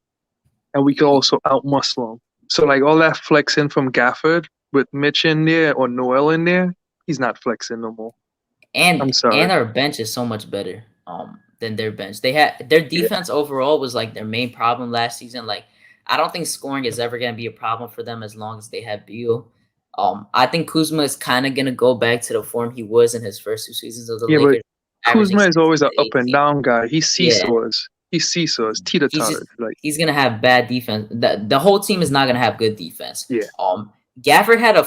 And we can also out-muscle them. So like all that flexing from Gafford with Mitch in there or Noel in there, he's not flexing no more. And I'm sorry. And our bench is so much better than their bench. They had their defense overall was like their main problem last season. Like, I don't think scoring is ever going to be a problem for them as long as they have Beal. I think Kuzma is kind of going to go back to the form he was in his first 2 seasons of the Lakers. But Kuzma is always an up and down guy. He seesaws. He seesaws, teeter-totter. He's going to have bad defense. The whole team is not going to have good defense. Yeah. Gafford had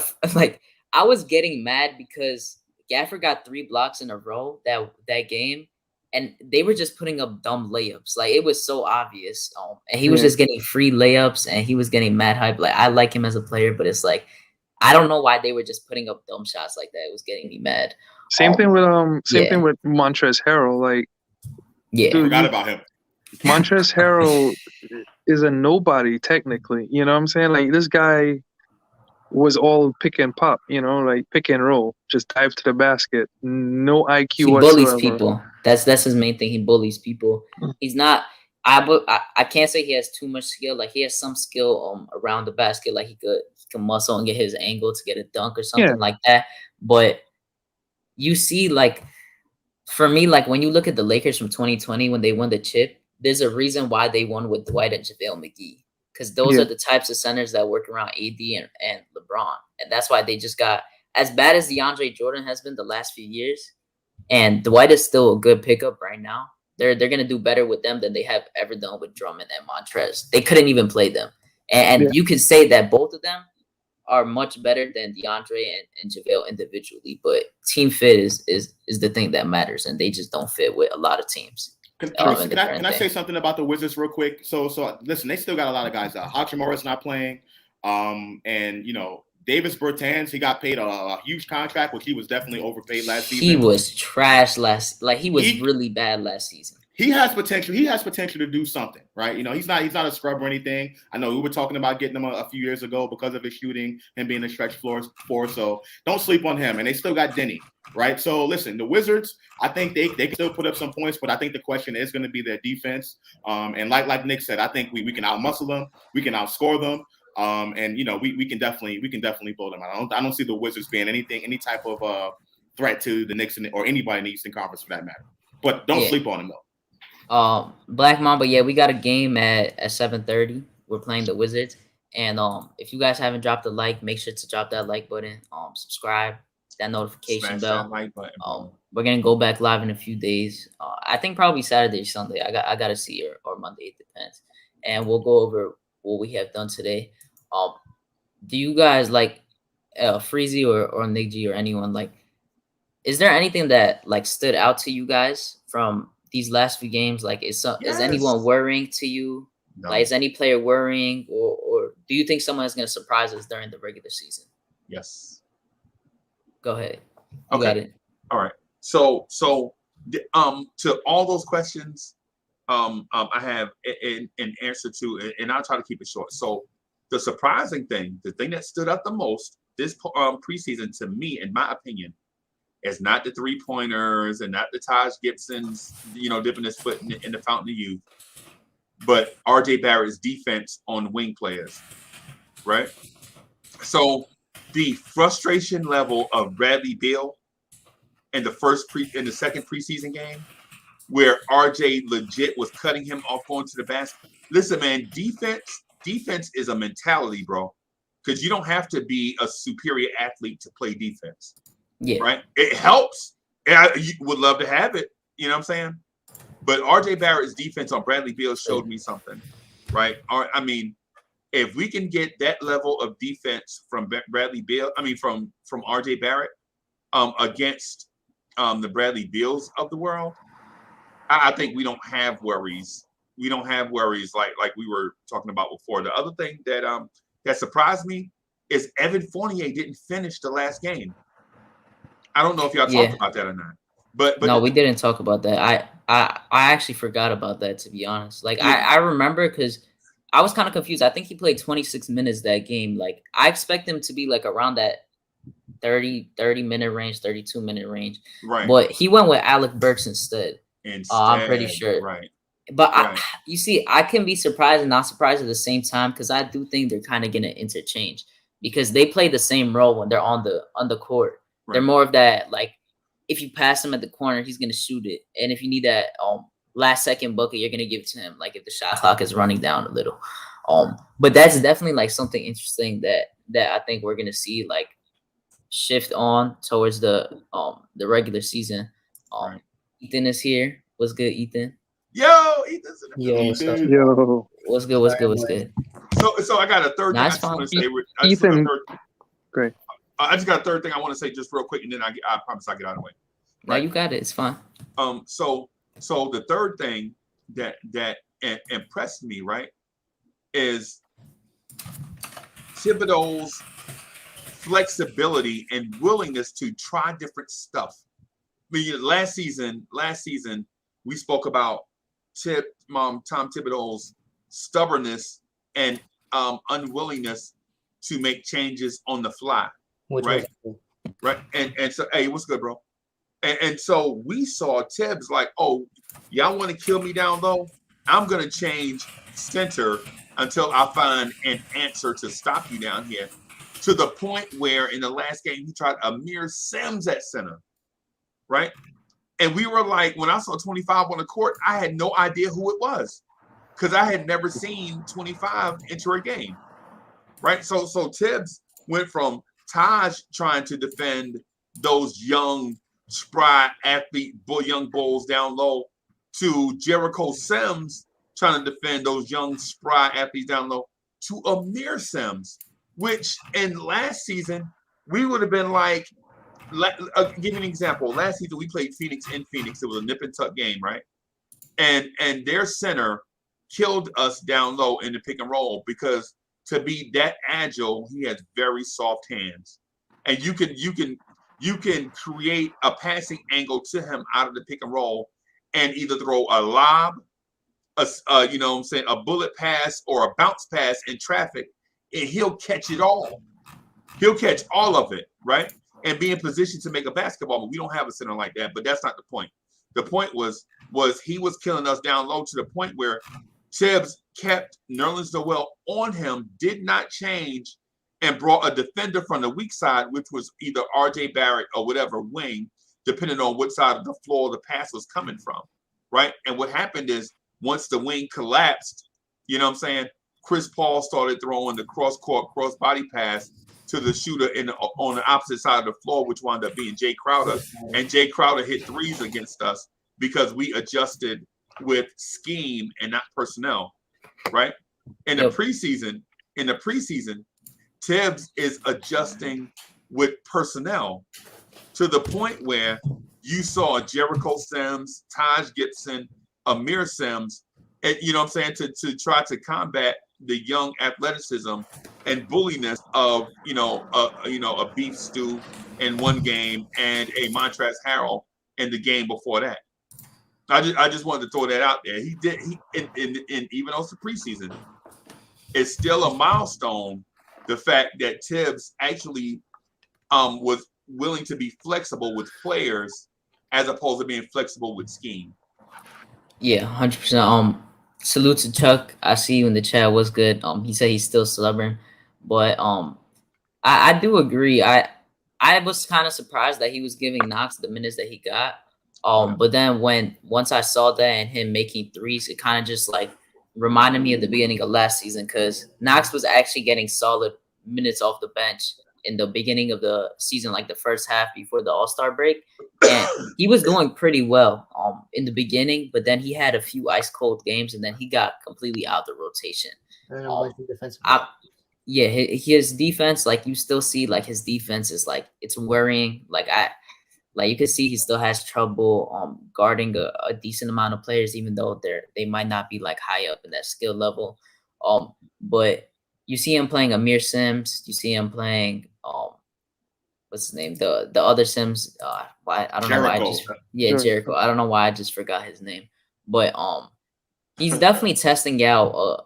I was getting mad because Gafford got 3 blocks in a row that game, and they were just putting up dumb layups. Like, it was so obvious. And he was just getting free layups, and he was getting mad hype. Like, I like him as a player, but it's like, I don't know why they were just putting up dumb shots like that. It was getting me mad. Same thing with Montrezl Harrell. Like, dude, forgot about him. Montrezl Harrell is a nobody technically. You know what I'm saying? Like, this guy was all pick and pop, like pick and roll, just dive to the basket, no IQ whatsoever. He bullies people. That's his main thing. He bullies people. He's not. I can't say he has too much skill. Like, he has some skill around the basket. Like, he can muscle and get his angle to get a dunk or something like that. But you see, like, for me, like, when you look at the Lakers from 2020 when they won the chip, there's a reason why they won with Dwight and JaVale McGee. Because those are the types of centers that work around AD and LeBron. And that's why they just got as bad as DeAndre Jordan has been the last few years. And Dwight is still a good pickup right now. They're going to do better with them than they have ever done with Drummond and Montrez. They couldn't even play them. And you could say that both of them are much better than DeAndre and JaVale individually. But team fit is the thing that matters. And they just don't fit with a lot of teams. Can I say something about the Wizards real quick? So listen, they still got a lot of guys out. Hachimura's not playing. And Davis Bertans, he got paid a huge contract, which he was definitely overpaid last season. He was trash he was really bad last season. He has potential. He has potential to do something, right? He's not a scrub or anything. I know we were talking about getting him a few years ago because of his shooting and being a stretch floor. So don't sleep on him. And they still got Denny, right? So listen, the Wizards, I think they can still put up some points, but I think the question is going to be their defense. And like Nick said, I think we can outmuscle them, we can outscore them. And we can definitely blow them out. I don't see the Wizards being any type of threat to the Knicks or anybody in the Eastern Conference for that matter. But don't sleep on them though. Black Mamba, we got a game at 7:30. We're playing the Wizards, and if you guys haven't dropped a like, make sure to drop that like button. Subscribe, that notification bell. That like button. We're gonna go back live in a few days. I think probably Saturday or Sunday. I gotta see or Monday, it depends. And we'll go over what we have done today. Do you guys like Freezy or Nick G or anyone like? Is there anything that like stood out to you guys from these last few games? Like, is anyone Yes. worrying to you? No. Like, is any player worrying, or do you think someone is going to surprise us during the regular season? Yes. Go ahead. You Okay. got it. All right. So to all those questions, I have an answer to, and I'll try to keep it short. So the surprising thing, the thing that stood out the most this preseason to me, in my opinion, is not the 3-pointers and not the Taj Gibson's, dipping his foot in the fountain of youth, but RJ Barrett's defense on wing players, right? So the frustration level of Bradley Beal in the second preseason game, where RJ legit was cutting him off going to the basket. Listen, man, defense is a mentality, bro, because you don't have to be a superior athlete to play defense. Yeah. Right? It helps. You would love to have it. You know what I'm saying? But RJ Barrett's defense on Bradley Beal showed me something, right? I mean, if we can get that level of defense from Bradley Beal, from RJ Barrett against the Bradley Beals of the world, I think we don't have worries. We don't have worries like we were talking about before. The other thing that surprised me is Evan Fournier didn't finish the last game. I don't know if y'all talked about that or not. But no, we didn't talk about that. I actually forgot about that, to be honest. Like, yeah. I remember because I was kind of confused. I think he played 26 minutes that game. Like, I expect him to be like around that 30-minute range, 32-minute range. Right. But he went with Alec Burks instead. I'm pretty sure. Right. But right. You see, I can be surprised and not surprised at the same time, because I do think they're kind of going to interchange, because they play the same role when they're on the court. Right. They're more of that, like, if you pass him at the corner, he's going to shoot it. And if you need that last second bucket, you're going to give it to him, like if the shot clock is running down a little. But that's definitely like something interesting that I think we're going to see like shift on towards the regular season. Right. Ethan is here. What's good, Ethan? Yo, Ethan's in the Yo. What's good? What's good? What's good? So I got a third thing I just want to say. Ethan, great. I just got a third thing I want to say just real quick, and then I promise I'll get out of the way. Right? No, you got it. It's fine. So the third thing that impressed me, right, is Thibodeau's flexibility and willingness to try different stuff. I mean, last season we spoke about Tom Thibodeau's stubbornness and unwillingness to make changes on the fly. Right. And so, hey, what's good, bro? And so we saw Tibbs like, oh, y'all want to kill me down low? I'm gonna change center until I find an answer to stop you down here. To the point where in the last game he tried Amir Sims at center, right? And we were like, when I saw 25 on the court, I had no idea who it was, because I had never seen 25 enter a game, right? So Tibbs went from Taj trying to defend those young, spry athlete, young bulls down low, to Jericho Sims trying to defend those young, spry athletes down low, to Amir Sims, which in last season, we would have been like, give you an example. Last season, we played Phoenix in Phoenix. It was a nip and tuck game, right? And their center killed us down low in the pick and roll, because to be that agile, he has very soft hands, and you can create a passing angle to him out of the pick and roll, and either throw a lob, a bullet pass or a bounce pass in traffic, and he'll catch it all. He'll catch all of it, right? And be in position to make a basketball. But we don't have a center like that. But that's not the point. The point was he was killing us down low to the point where Tibbs kept Nerlens Noel on him, did not change, and brought a defender from the weak side, which was either RJ Barrett or whatever wing, depending on what side of the floor the pass was coming from, right? And what happened is, once the wing collapsed, you know what I'm saying, Chris Paul started throwing the cross-court, cross-body pass to the shooter on the opposite side of the floor, which wound up being Jay Crowder. And Jay Crowder hit threes against us because we adjusted with scheme and not personnel, right? in the preseason, Tibbs is adjusting with personnel to the point where you saw Jericho Sims, Taj Gibson, Amir Sims, and you know what I'm saying, to try to combat the young athleticism and bulliness of a beef stew in one game and a Montrezl Harrell in the game before that. I just wanted to throw that out there. He even though it's the preseason, it's still a milestone. The fact that Tibbs actually was willing to be flexible with players as opposed to being flexible with scheme. Yeah, 100%. Salute to Chuck. I see you in the chat. What's good? He said he's still stubborn, but I do agree. I was kind of surprised that he was giving Knox the minutes that he got. But then once I saw that and him making threes, it kind of just like reminded me of the beginning of last season, because Knox was actually getting solid minutes off the bench in the beginning of the season, like the first half before the All-Star break. And he was doing pretty well in the beginning, but then he had a few ice cold games and then he got completely out the rotation. Yeah, his defense, like you still see like his defense is like, it's worrying. Like you can see he still has trouble guarding a decent amount of players, even though they might not be like high up in that skill level. But you see him playing Amir Sims. You see him playing what's his name? The other Sims. I don't know why Jericho. I don't know why I just forgot his name. But he's definitely testing out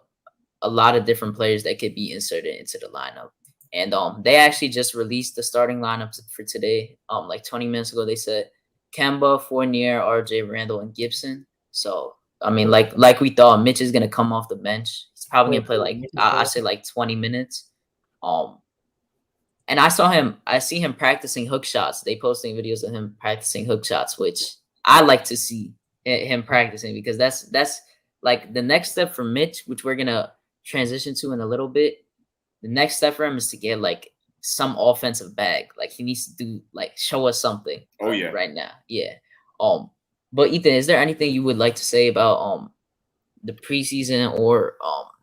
a lot of different players that could be inserted into the lineup. And they actually just released the starting lineup for today. Like 20 minutes ago, they said Kemba, Fournier, RJ, Randle, and Gibson. So I mean, like we thought, Mitch is gonna come off the bench. He's probably gonna play like I say like 20 minutes. And I see him practicing hook shots. They posting videos of him practicing hook shots, which I like to see him practicing, because that's like the next step for Mitch, which we're gonna transition to in a little bit. The next step for him is to get like some offensive bag. Like he needs to do like show us something. Right now. Yeah. But Ethan, is there anything you would like to say about the preseason or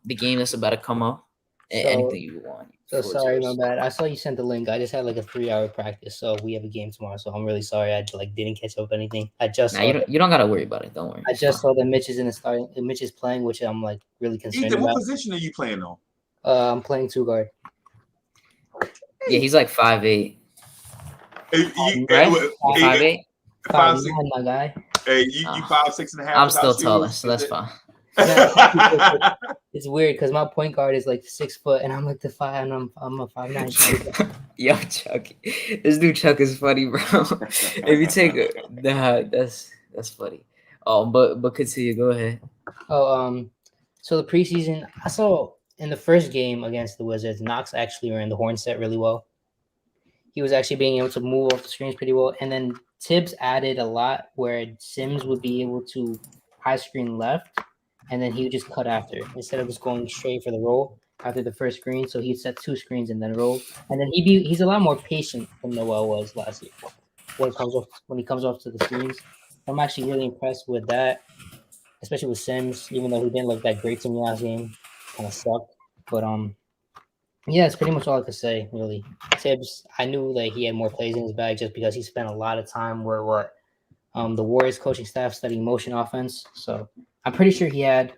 the game that's about to come up? Anything you want? So sorry, my bad. I saw you sent the link. I just had like a 3-hour practice, so we have a game tomorrow. So I'm really sorry. I like didn't catch up with anything. I just you don't gotta worry about it. Don't worry. I just saw that Mitch is in the starting. Mitch is playing, which I'm like really concerned Ethan, about. what position are you playing on? I'm playing 2 guard. Yeah, he's like 5'8". Right? 5'8". 5'9", my guy. Hey, you 5'6.5". I'm still taller, so that's fine. It's weird because my point guard is like 6 foot and I'm like the 5 and I'm a 5'9". Yo, Chuck, this dude Chuck is funny, bro. If you take that's funny. But continue. Go ahead. So the preseason, I saw in the first game against the Wizards, Knox actually ran the horn set really well. He was actually being able to move off the screens pretty well, and then Tibbs added a lot where Sims would be able to high screen left, and then he would just cut after instead of just going straight for the roll after the first screen. So he'd set 2 screens and then roll, and then he's a lot more patient than Noel was last year when he comes off to the screens. I'm actually really impressed with that, especially with Sims, even though he didn't look that great to me last game. Kind of sucked. But yeah, it's pretty much all I could say, really. Tibbs, I knew that he had more plays in his bag just because he spent a lot of time where the Warriors coaching staff studying motion offense. So I'm pretty sure he had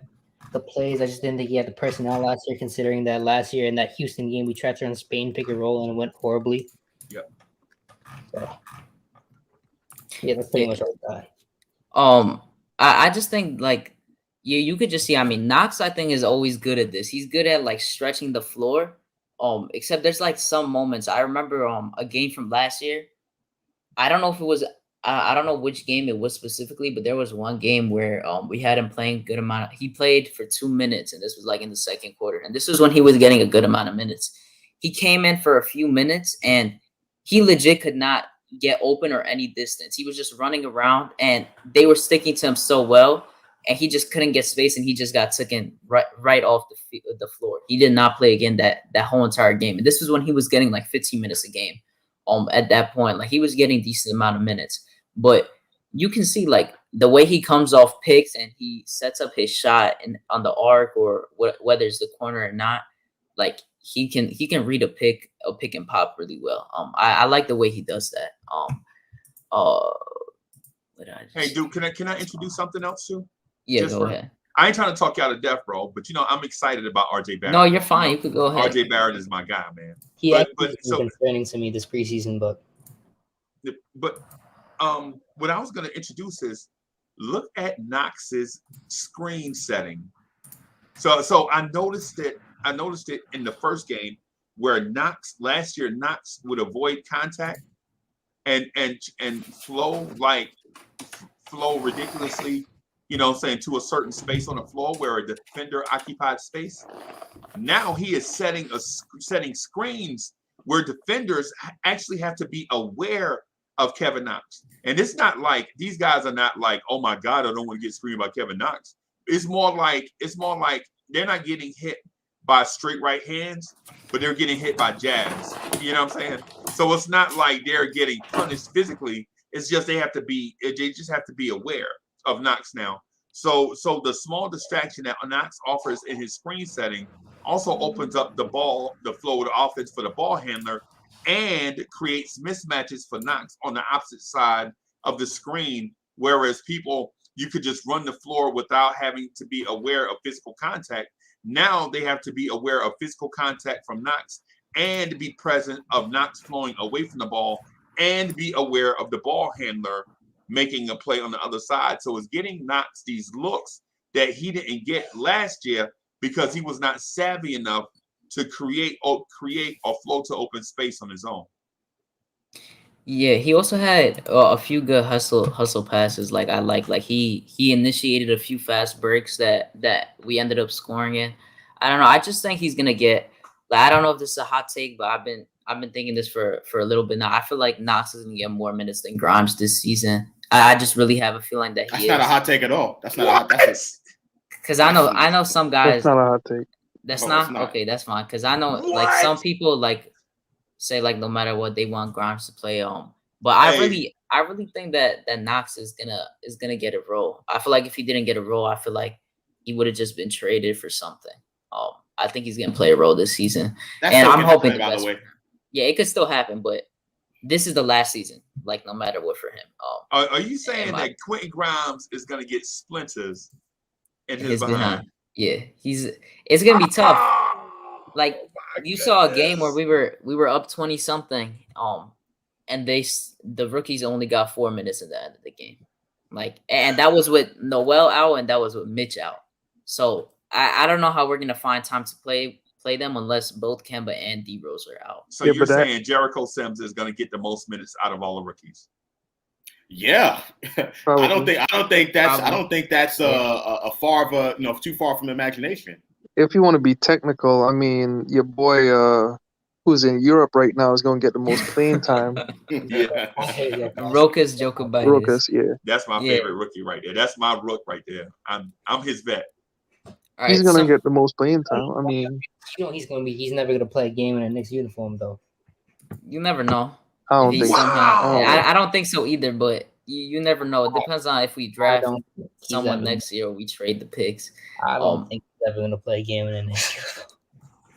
the plays. I just didn't think he had the personnel last year, considering that last year in that Houston game we tried to run Spain pick and roll and it went horribly. Yep. So yeah, that's pretty much all I got. I just think like you could just see, I mean, Knox, I think, is always good at this. He's good at like stretching the floor. Except there's like some moments. I remember a game from last year. I don't know if it was I don't know which game it was specifically, but there was one game where we had him playing good amount. He played for 2 minutes, and this was like in the second quarter. And this was when he was getting a good amount of minutes. He came in for a few minutes, and he legit could not get open or any distance. He was just running around, and they were sticking to him so well. And he just couldn't get space, and he just got taken right off the floor. He did not play again that whole entire game. And this was when he was getting like 15 minutes a game. At that point, like he was getting decent amount of minutes. But you can see like the way he comes off picks and he sets up his shot on the arc or whether it's the corner or not, like he can read a pick and pop really well. I like the way he does that. Hey, dude, can I introduce something else too? Yeah, go ahead. I ain't trying to talk you out of death, bro, but I'm excited about RJ Barrett. No, you're fine. You could go ahead. RJ Barrett is my guy, man. He actually was concerning to me this preseason, but what I was going to introduce is look at Knox's screen setting. So I noticed it in the first game where last year Knox would avoid contact and flow ridiculously, to a certain space on the floor where a defender occupied space. Now he is setting screens where defenders actually have to be aware of Kevin Knox. And it's not like these guys are not like, oh my God, I don't want to get screened by Kevin Knox. It's more like they're not getting hit by straight right hands, but they're getting hit by jabs. You know what I'm saying? So it's not like they're getting punished physically. It's just they just have to be aware of Knox now. So the small distraction that Knox offers in his screen setting also opens up the flow of the offense for the ball handler and creates mismatches for Knox on the opposite side of the screen. Whereas you could just run the floor without having to be aware of physical contact. Now they have to be aware of physical contact from Knox and be present of Knox flowing away from the ball and be aware of the ball handler making a play on the other side. So it's getting Knox these looks that he didn't get last year because he was not savvy enough to create or flow to open space on his own. Yeah, he also had a few good hustle passes. Like he initiated a few fast breaks that we ended up scoring in. I don't know. I just think he's gonna get. Like, I don't know if this is a hot take, but I've been thinking this for a little bit now. I feel like Knox is gonna get more minutes than Grimes this season. I just really have a feeling that that's not a hot take at all. That's not a hot. Because I know some guys. That's not a hot take. That's not okay. That's fine. Because I know like some people like say like no matter what they want Grimes to play on. But I really think that Knox is gonna get a role. I feel like if he didn't get a role, I feel like he would have just been traded for something. I think he's gonna play a role this season, and I'm hoping the best. Yeah, it could still happen, but this is the last season. Like no matter what for him. Are you saying that Quentin Grimes is gonna get splinters in his behind? Yeah, it's gonna be tough. Like you saw a game where we were up 20 something. And the rookies only got 4 minutes at the end of the game. Like, and that was with Noel out and that was with Mitch out. So I don't know how we're gonna find time to play them unless both Kemba and D Rose are out. So you're saying Jericho Sims is gonna get the most minutes out of all the rookies? Yeah, I don't think that's a far of a too far from imagination. If you want to be technical, I mean your boy who's in Europe right now is going to get the most playing time. Yeah, Rokas Jokubaitis. Rokas, yeah, that's my favorite rookie right there. That's my rook right there. I'm his vet. Right, he's going to get the most playing time. I mean, he's never going to play a game in a Knicks uniform though. You never know. I don't think. I don't think so either. But you never know. It depends on if we draft someone next year or we trade the picks. I don't think he's ever going to play a game in a Knicks uniform.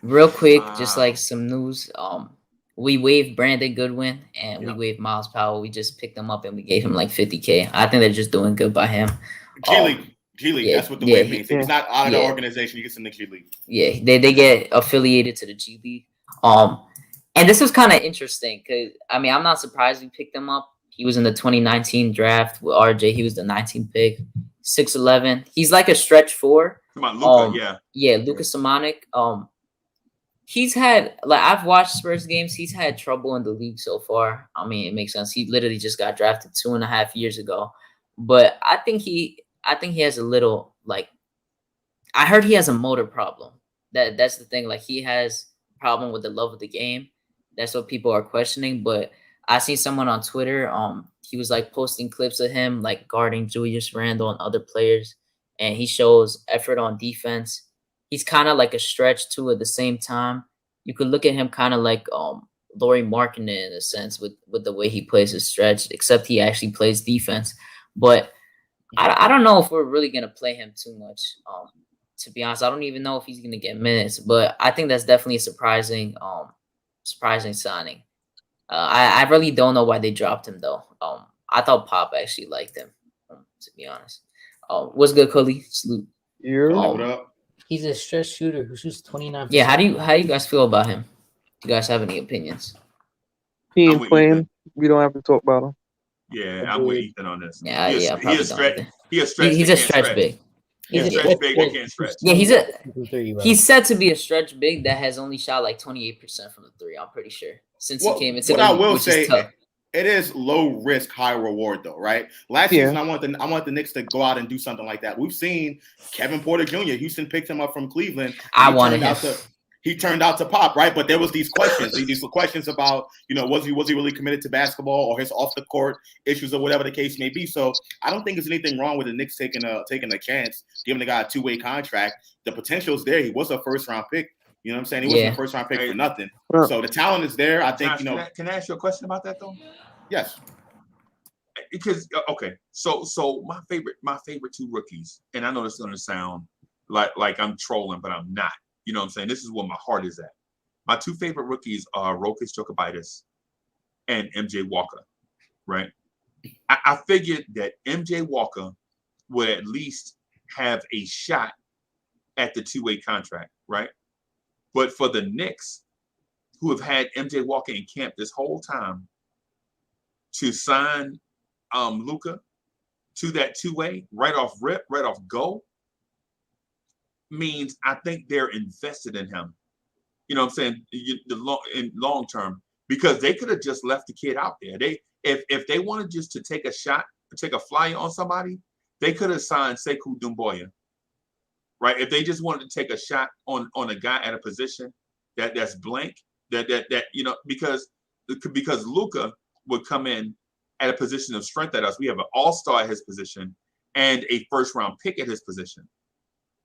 Real quick, just like some news. We waived Brandon Goodwin and we waived Miles Powell. We just picked him up and we gave him like $50K. I think they're just doing good by him. G League. That's what the waive means. He's not out of the organization. He gets in the G League. Yeah, they get affiliated to the G League. And this was kind of interesting because I mean I'm not surprised we picked him up. He was in the 2019 draft with RJ. He was the 19th pick, 6'11". He's like a stretch 4. Come on, Luka, Luka Samanic. He's had I've watched Spurs games. He's had trouble in the league so far. I mean, it makes sense. He literally just got drafted 2.5 years ago. But I think he has a little I heard he has a motor problem. That's the thing. Like he has a problem with the love of the game. That's what people are questioning. But I seen someone on Twitter. He was like posting clips of him like guarding Julius Randle and other players, and he shows effort on defense. He's kind of like a stretch too at the same time. You could look at him kind of like Lauri Markkanen in a sense with the way he plays his stretch, except he actually plays defense. But I don't know if we're really gonna play him too much. To be honest, I don't even know if he's gonna get minutes, but I think that's definitely a surprising signing. I really don't know why they dropped him though. I thought Pop actually liked him. To be honest. What's good, Cully? Salute. You're What up? He's a stretch shooter who shoots 29%. Yeah, how do you guys feel about him? Do you guys have any opinions? he I'm ain't with playing. Ethan. We don't have to talk about him. Yeah, I'm with Ethan on this. Yeah, he probably is stretch. don't. He's He's a stretch big. He's a stretch big that can't stretch. Yeah, Three, bro. he's said to be a stretch big that has only shot like 28% from the three. I'm pretty sure since he came into what the I league, will which say, is tough. it is low risk, high reward, though, right? Last season, I want the Knicks to go out and do something like that. We've seen Kevin Porter Jr. Houston picked him up from Cleveland. I wanted him. He turned out to pop, right? But there was these questions. These were questions about, was he really committed to basketball or his off the court issues or whatever the case may be. So I don't think there's anything wrong with the Knicks taking a chance, giving the guy a 2-way contract. The potential is there. He was a first round pick. You know what I'm saying? He wasn't a first round pick for nothing. So the talent is there. I think, Can I ask you a question about that though? Yes. Because so my favorite two rookies, and I know this is gonna sound like I'm trolling, but I'm not. You know what I'm saying? This is where my heart is at. My two favorite rookies are Rokas Jokibitis and MJ Walker, right? I figured that MJ Walker would at least have a shot at the 2-way contract, right? But for the Knicks, who have had MJ Walker in camp this whole time, to sign Luka to that 2-way right off go, means I think they're invested in him. You know what I'm saying? In long term, because they could have just left the kid out there. If they wanted just to take a shot, take a flyer on somebody, they could have signed Sekou Doumbouya, right? If they just wanted to take a shot on a guy at a position that's blank, because Luka would come in at a position of strength at us. We have an all-star at his position and a first-round pick at his position.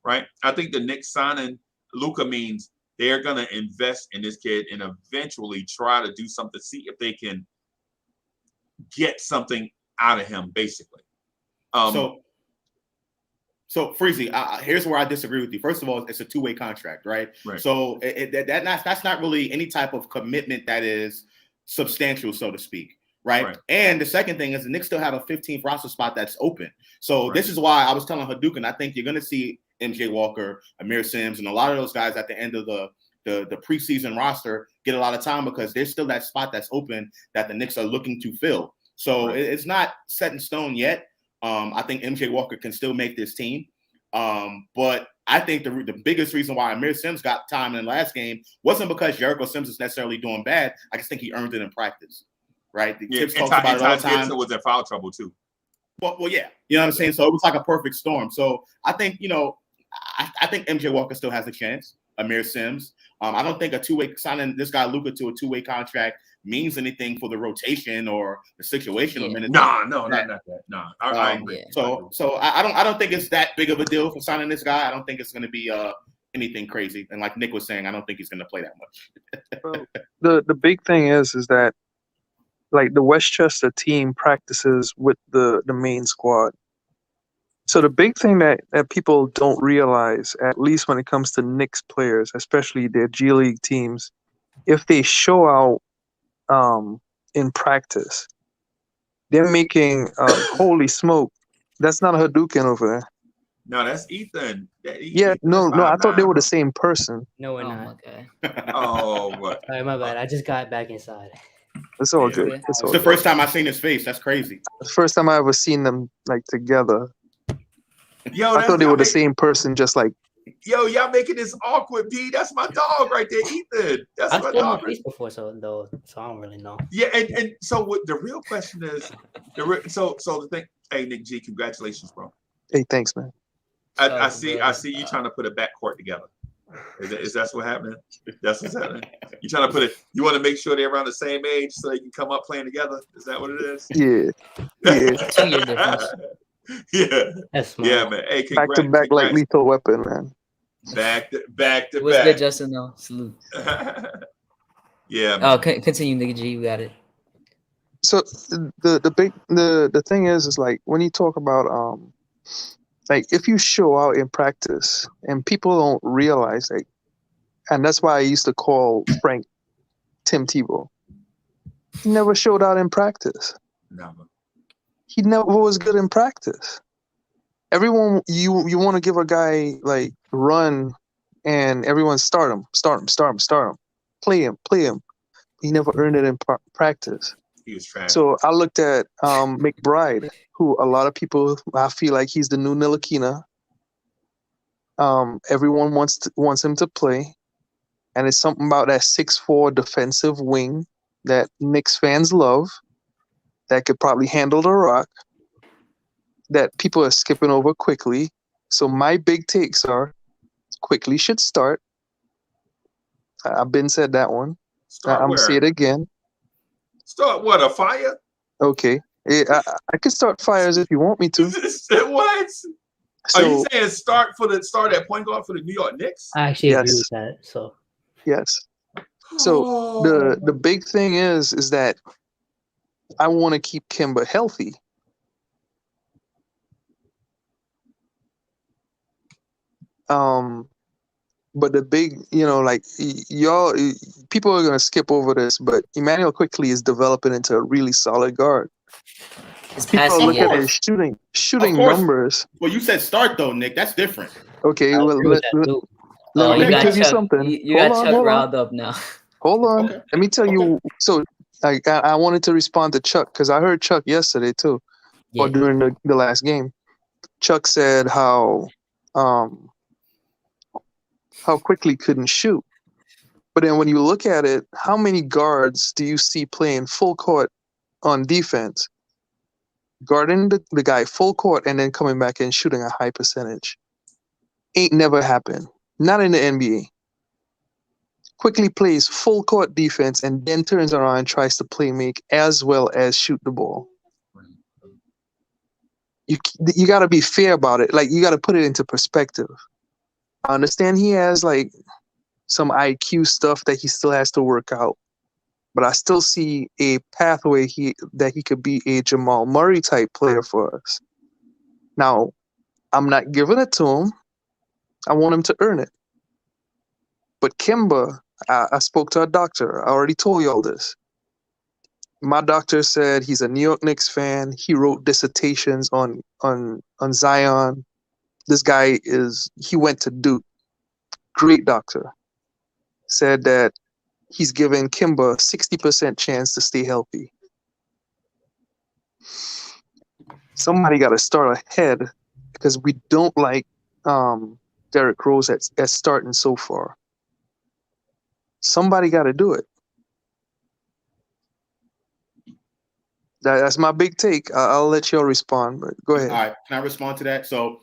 Right, I think the Knicks signing Luka means they're gonna invest in this kid and eventually try to do something, see if they can get something out of him, basically. So Freezy, here's where I disagree with you. First of all, it's a 2-way contract, right? So that's not really any type of commitment that is substantial, so to speak. Right. And the second thing is the Knicks still have a 15th roster spot that's open. So this is why I was telling Hadouken, I think you're going to see MJ Walker, Amir Sims, and a lot of those guys at the end of the preseason roster get a lot of time because there's still that spot that's open that the Knicks are looking to fill. So it's not set in stone yet. I think MJ Walker can still make this team. But I think the biggest reason why Amir Sims got time in the last game wasn't because Jericho Sims is necessarily doing bad. I just think he earned it in practice. Right. The Tips talks about it all the time. Gibson was in foul trouble too. Well, yeah. You know what I'm saying? So it was like a perfect storm. So I think, I think MJ Walker still has a chance. Amir Sims. I don't think a 2-way signing this guy Luka to a 2-way contract means anything for the rotation or the situational minutes. No, not that. No, I agree. So I don't think it's that big of a deal for signing this guy. I don't think it's going to be anything crazy. And like Nick was saying, I don't think he's going to play that much. Well, the big thing is that like the Westchester team practices with the main squad. So the big thing that people don't realize, at least when it comes to Knicks players, especially their G League teams, if they show out in practice, they're making holy smoke. That's not a Hadouken over there. No, that's Ethan. No, I thought they were the same person. No, we're not. Okay. Oh, what? All right, my bad. I just got back inside. It's all good. It's the first time I've seen his face. That's crazy. It's the first time I ever seen them like together. Yo, I thought they were the same person, just like. Yo, y'all making this awkward, P. That's my dog right there, Ethan. That's I've my seen dog. my face before, so I don't really know. Yeah, and so what the real question is, so the thing. Hey, Nick G, congratulations, bro. Hey, thanks, man. I see you trying to put a backcourt together. Is that what's happening? That's what's happening. You trying to put it? You want to make sure they're around the same age so they can come up playing together? Is that what it is? Yeah. 2 year difference. Yeah. That's smart. Yeah, man. Hey, back to back like Lethal Weapon, man. Back to back. What's good, Justin? Though salute. Yeah. Man. Oh, continue, nigga G. You got it. So the thing is like when you talk about like if you show out in practice and people don't realize like, and that's why I used to call Frank Tim Tebow. He never showed out in practice. Never. He never was good in practice. Everyone, you want to give a guy like run, and everyone start him, play him. He never earned it in practice. He was trash. So I looked at McBride, who a lot of people I feel like he's the new Ntilikina. Everyone wants him to play, and it's something about that 6'4" defensive wing that Knicks fans love, that could probably handle the rock, that people are skipping over quickly. So my big takes are Quickly should start. I've been said that one. Start I'm where? going to say it again. Start what? A fire? Okay. I could start fires if you want me to. What? So, Are you saying start at point guard for the New York Knicks? I actually agree Yes. with that. So yes. So the big thing is that I want to keep Kemba healthy. But the big, like y'all, people are gonna skip over this, but Emmanuel Quickly is developing into a really solid guard. His People passing, look at yeah. his shooting Of course. numbers. Well, you said start though, Nick. That's different. Okay, I well, agree with that too. let you me got tell you Chuck. something. You got Chuck hold on. riled up now. Hold on. Okay. Let me tell you. So I wanted to respond to Chuck because I heard Chuck yesterday too, or Yeah. during the last game. Chuck said how Quickly couldn't shoot. But then when you look at it, how many guards do you see playing full court on defense? Guarding the guy full court and then coming back and shooting a high percentage. Ain't never happened. Not in the NBA. Quickly plays full court defense and then turns around and tries to play make as well as shoot the ball. You got to be fair about it. Like, you got to put it into perspective. I understand he has like some IQ stuff that he still has to work out, but I still see a pathway that he could be a Jamal Murray type player for us. Now, I'm not giving it to him. I want him to earn it. But Kemba, I spoke to a doctor. I already told y'all this. My doctor said he's a New York Knicks fan. He wrote dissertations on Zion. This guy he went to Duke. Great doctor. Said that he's given Kemba a 60% chance to stay healthy. Somebody got to start ahead because we don't like Derrick Rose at starting so far. Somebody got to do it. That's my big take. I'll let y'all respond, but go ahead. All right, can I respond to that? So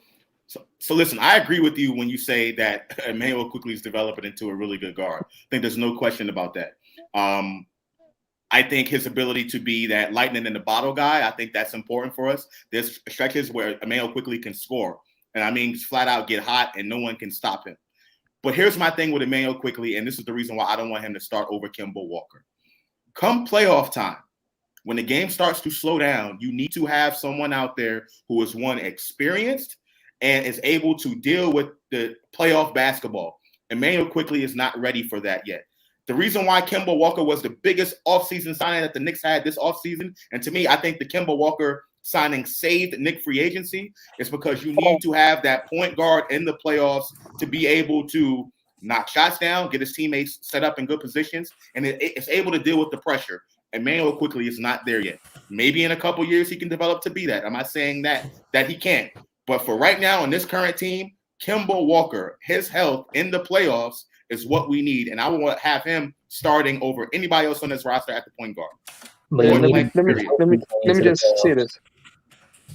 listen, I agree with you when you say that Emmanuel Quickly is developing into a really good guard. I think there's no question about that. I think his ability to be that lightning in the bottle guy, I think that's important for us. There's stretches where Emmanuel Quickly can score. And I mean, flat out get hot and no one can stop him. But here's my thing with Emmanuel Quickly, and this is the reason why I don't want him to start over Kemba Walker. Come playoff time, when the game starts to slow down, you need to have someone out there who is, one, experienced and is able to deal with the playoff basketball. Emmanuel Quickly is not ready for that yet. The reason why Kemba Walker was the biggest offseason signing that the Knicks had this offseason, and to me, I think the Kemba Walker signing saved Knicks free agency, is because you need to have that point guard in the playoffs to be able to knock shots down, get his teammates set up in good positions, and it's able to deal with the pressure. Emmanuel Quickly is not there yet. Maybe in a couple years he can develop to be that. I'm not saying that he can't. But for right now, in this current team, Kemba Walker, his health in the playoffs is what we need. And I want to have him starting over anybody else on this roster at the point guard. But Yeah, you let need me just say this.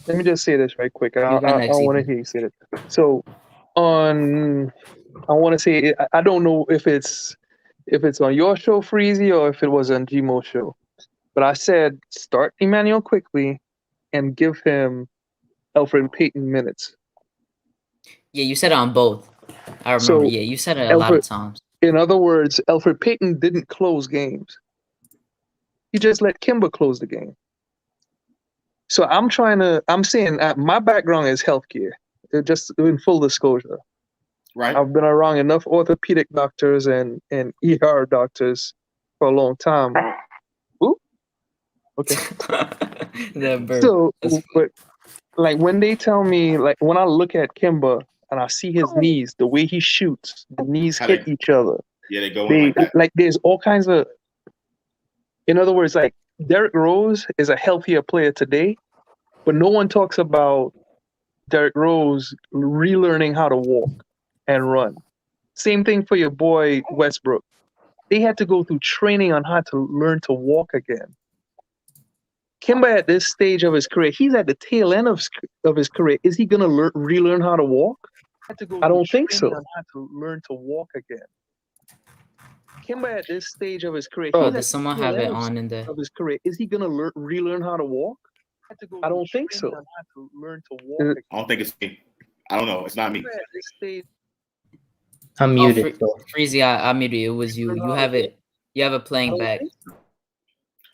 Let me just say this right quick. I want to hear you say it. So I want to say, I don't know if it's on your show, Freezy, or if it was on Gmo's show. But I said start Emmanuel Quickly and give him Elfrid Payton minutes. Yeah, you said it on both. I remember. So, Yeah, you said it a lot of times. In other words, Elfrid Payton didn't close games. He just let Kimba close the game. So I'm saying my background is healthcare. Just in full disclosure. Right. I've been around enough orthopedic doctors and ER doctors for a long time. Ooh. Okay. So, but like when they tell me, like when I look at Kimba and I see his knees, the way he shoots, the knees hit each other. Yeah, they go in like that. Like there's all kinds of. In other words, like Derrick Rose is a healthier player today, but no one talks about Derrick Rose relearning how to walk and run. Same thing for your boy Westbrook. They had to go through training on how to learn to walk again. Kimba at this stage of his career, he's at the tail end of his career. Is he going to relearn how to walk? I don't think so. On how to learn to walk again. Kimba at this stage of his career, does someone have it on in there? Of his career, is he going to relearn how to walk? I don't think so. On how to learn to walk. I don't think it's me. I don't know. It's not me. I'm muted. Freezy, I muted you. It was you. You have it playing back.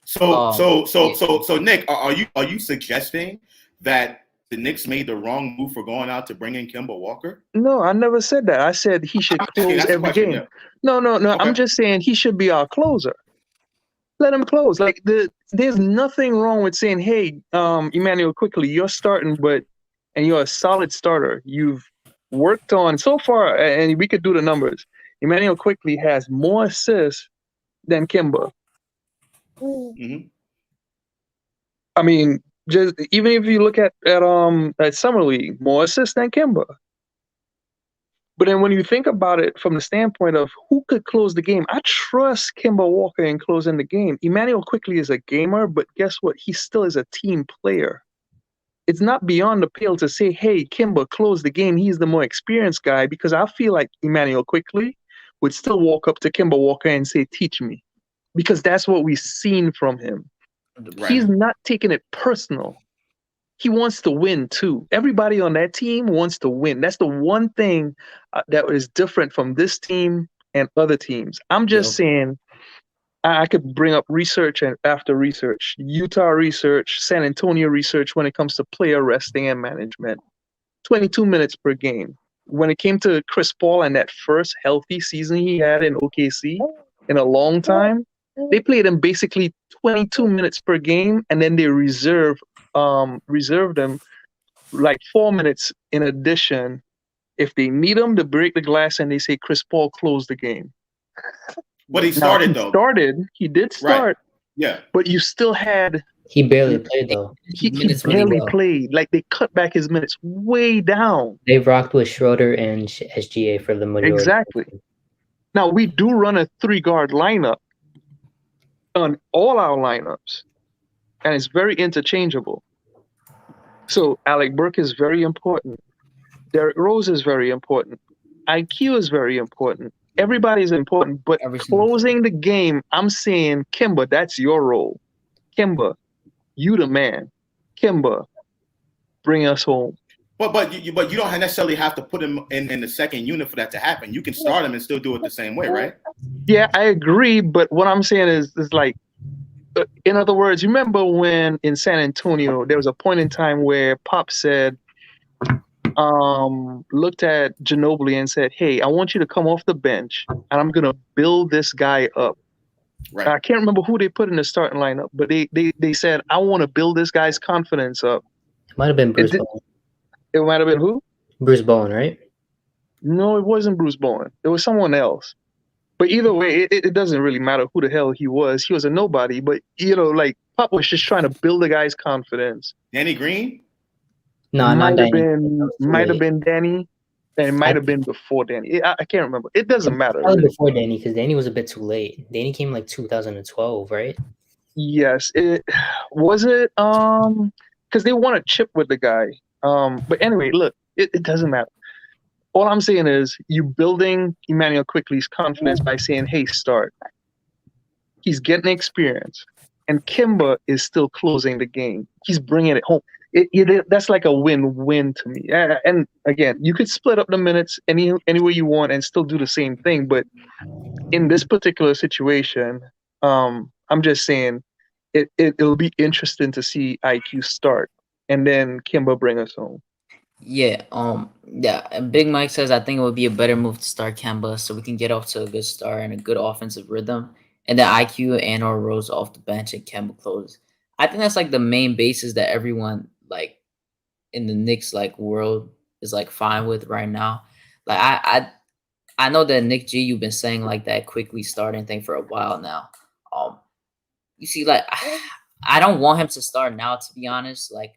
So Nick, are you suggesting that the Knicks made the wrong move for going out to bring in Kemba Walker? No, I never said that. I said he should close every game. Yeah. No. Okay. I'm just saying he should be our closer. Let him close. Like there's nothing wrong with saying, hey, Emmanuel, quickly, you're starting, and you're a solid starter. You've worked on so far, and we could do the numbers. Emmanuel quickly has more assists than Kemba. Mm-hmm. I mean, just even if you look at Summer League, more assists than Kemba. But then when you think about it from the standpoint of who could close the game, I trust Kemba Walker in closing the game. Emmanuel quickly is a gamer, but guess what? He still is a team player. It's not beyond the pale to say, hey, Kemba, close the game. He's the more experienced guy, because I feel like Emmanuel quickly would still walk up to Kemba Walker and say, teach me, because that's what we've seen from him. Right. He's not taking it personal. He wants to win too. Everybody on that team wants to win. That's the one thing that is different from this team and other teams. I'm just saying, I could bring up research and after research, Utah research, San Antonio research when it comes to player resting and management. 22 minutes per game. When it came to Chris Paul and that first healthy season he had in OKC in a long time, they played him basically 22 minutes per game, and then they reserved them like 4 minutes in addition if they need him to break the glass, and they say Chris Paul closed the game. But he started He did start. Right. Yeah. But you still had. He barely played though. He barely played. Like they cut back his minutes way down. They rocked with Schroeder and SGA for the majority. Exactly. Now we do run a 3-guard lineup on all our lineups, and it's very interchangeable. So Alec Burke is very important. Derrick Rose is very important. IQ is very important. Everybody is important, but closing the game, I'm saying, Kemba, that's your role. Kemba, you the man. Kemba, bring us home. But you don't necessarily have to put him in the second unit for that to happen. You can start him and still do it the same way, right? Yeah, I agree. But what I'm saying is like, in other words, you remember when in San Antonio, there was a point in time where Pop said, looked at Ginobili and said, hey, I want you to come off the bench and I'm going to build this guy up. Right. I can't remember who they put in the starting lineup, but they said, I want to build this guy's confidence up. It might have been Bruce Bowen. It might have been who? Bruce Bowen, right? No, it wasn't Bruce Bowen. It was someone else. But either way, it doesn't really matter who the hell he was. He was a nobody. But, like, Pop was just trying to build the guy's confidence. Danny Green? No, not Danny. Might have been Danny. And it might have been before Danny. I can't remember. It doesn't matter. Probably before Danny, because Danny was a bit too late. Danny came like 2012, right? Yes. Because they want to chip with the guy. But anyway, look, it doesn't matter. All I'm saying is you building Emmanuel Quickly's confidence by saying, hey, start. He's getting experience. And Kemba is still closing the game. He's bringing it home. That's like a win-win to me. And again, you could split up the minutes any way you want and still do the same thing. But in this particular situation, I'm just saying it'll be interesting to see IQ start, and then Kimba bring us home. Yeah, and Big Mike says I think it would be a better move to start Kemba so we can get off to a good start and a good offensive rhythm, and then IQ and or Rose off the bench and Kemba close. I think that's like the main basis that everyone like in the Knicks like world is like fine with right now. Like I know that Nick G, you've been saying like that quickly starting thing for a while now. You see, like I don't want him to start now, to be honest. Like,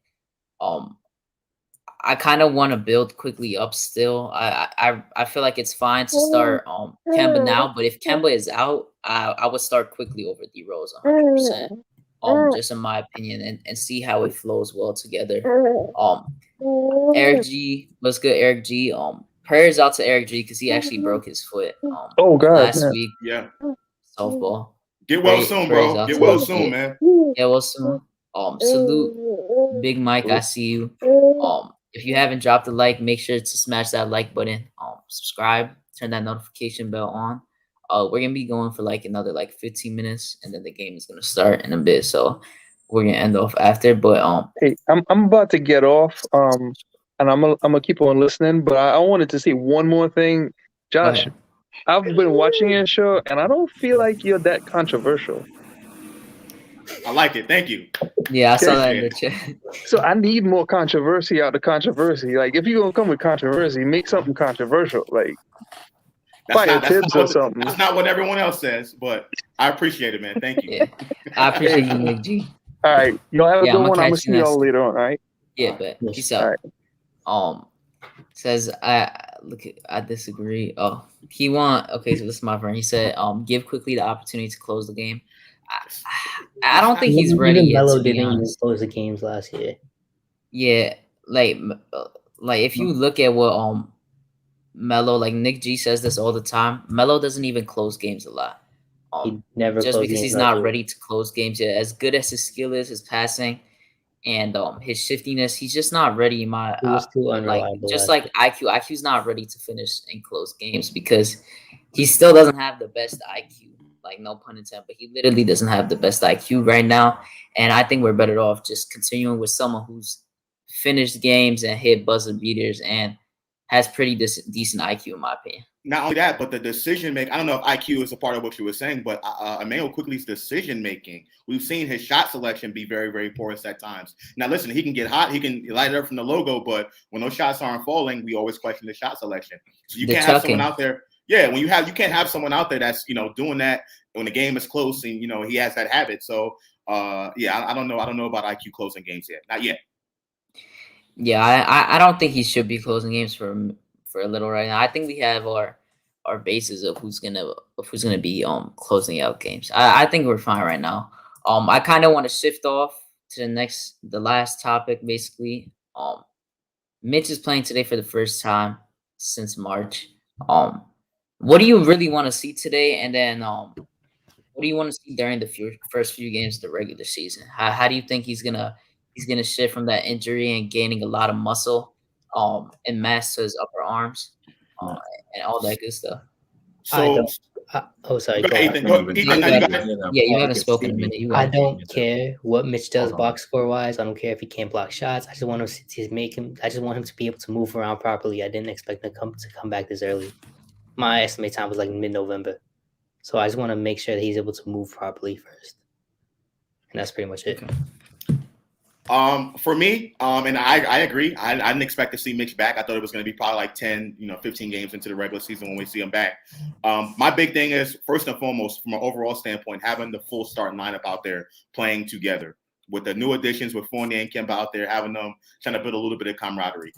I kind of want to build quickly up still. I feel like it's fine to start Kemba now, but if Kemba is out, I would start quickly over D Rose 100%. Just in my opinion, and see how it flows well together. Eric G, what's good, Eric G? Prayers out to Eric G because he actually broke his foot Oh God, last man. week. Yeah. Softball. Get well soon, bro. Get well soon, man. Yeah, well soon. Salute, Big Mike. I see you. If you haven't dropped a like, make sure to smash that like button. Subscribe, turn that notification bell on. We're gonna be going for like another like 15 minutes, and then the game is gonna start in a bit. So we're gonna end off after. But Hey, I'm about to get off. And I'm gonna keep on listening, but I wanted to say one more thing, Josh. I've been watching your show, and I don't feel like you're that controversial. I like it. Thank you. Yeah, I saw that in the chat. So I need more controversy out of controversy. Like, if you're gonna come with controversy, make something controversial. Like, fire Tibbs or something. That's not what everyone else says, but I appreciate it, man. Thank you. Yeah, I appreciate you, Nick G. All right, y'all have a good one. I'm gonna see you y'all later on. All right. Yeah, but peace out. Right. Says I disagree. Oh, he want okay. So this is my friend. He said, give quickly the opportunity to close the game. I don't think he's ready yet. Melo to be didn't even honest. close the games last year. Yeah, like if you look at what Melo, like Nick G says this all the time. Melo doesn't even close games a lot. He never just because he's not year. ready to close games yet. As good as his skill is, his passing, and his shiftiness, he's just not ready. In my he was too unreliable. Just like IQ, IQ's not ready to finish and close games because he still doesn't have the best IQ. Like, no pun intended, but he literally doesn't have the best IQ right now. And I think we're better off just continuing with someone who's finished games and hit buzzer beaters and has pretty decent IQ, in my opinion. Not only that, but the decision making. I don't know if IQ is a part of what you were saying, but Emmanuel Quickly's decision making. We've seen his shot selection be very, very porous at times. Now, listen, he can get hot, he can light it up from the logo, but when those shots aren't falling, we always question the shot selection. So you can't have someone out there. Yeah, you can't have someone out there that's doing that when the game is close and he has that habit. So I don't know about IQ closing games yet, not yet. Yeah, I don't think he should be closing games for a little right now. I think we have our bases of who's gonna be closing out games. I think we're fine right now. I kind of want to shift off to the last topic basically. Mitch is playing today for the first time since March. What do you really want to see today? And then what do you want to see during the first few games of the regular season? How do you think he's gonna shift from that injury and gaining a lot of muscle and mass to his upper arms and all that good stuff? So, sorry. You haven't spoken in a minute. I don't care what Mitch does box score wise. I don't care if he can't block shots. I just want I just want him to be able to move around properly. I didn't expect him to come back this early. My estimate time was like mid-November. So I just want to make sure that he's able to move properly first. And that's pretty much it. For me, and I agree. I didn't expect to see Mitch back. I thought it was going to be probably like 10, 15 games into the regular season when we see him back. My big thing is, first and foremost, from an overall standpoint, having the full starting lineup out there playing together with the new additions with Fournier and Kemba out there, having them trying to build a little bit of camaraderie.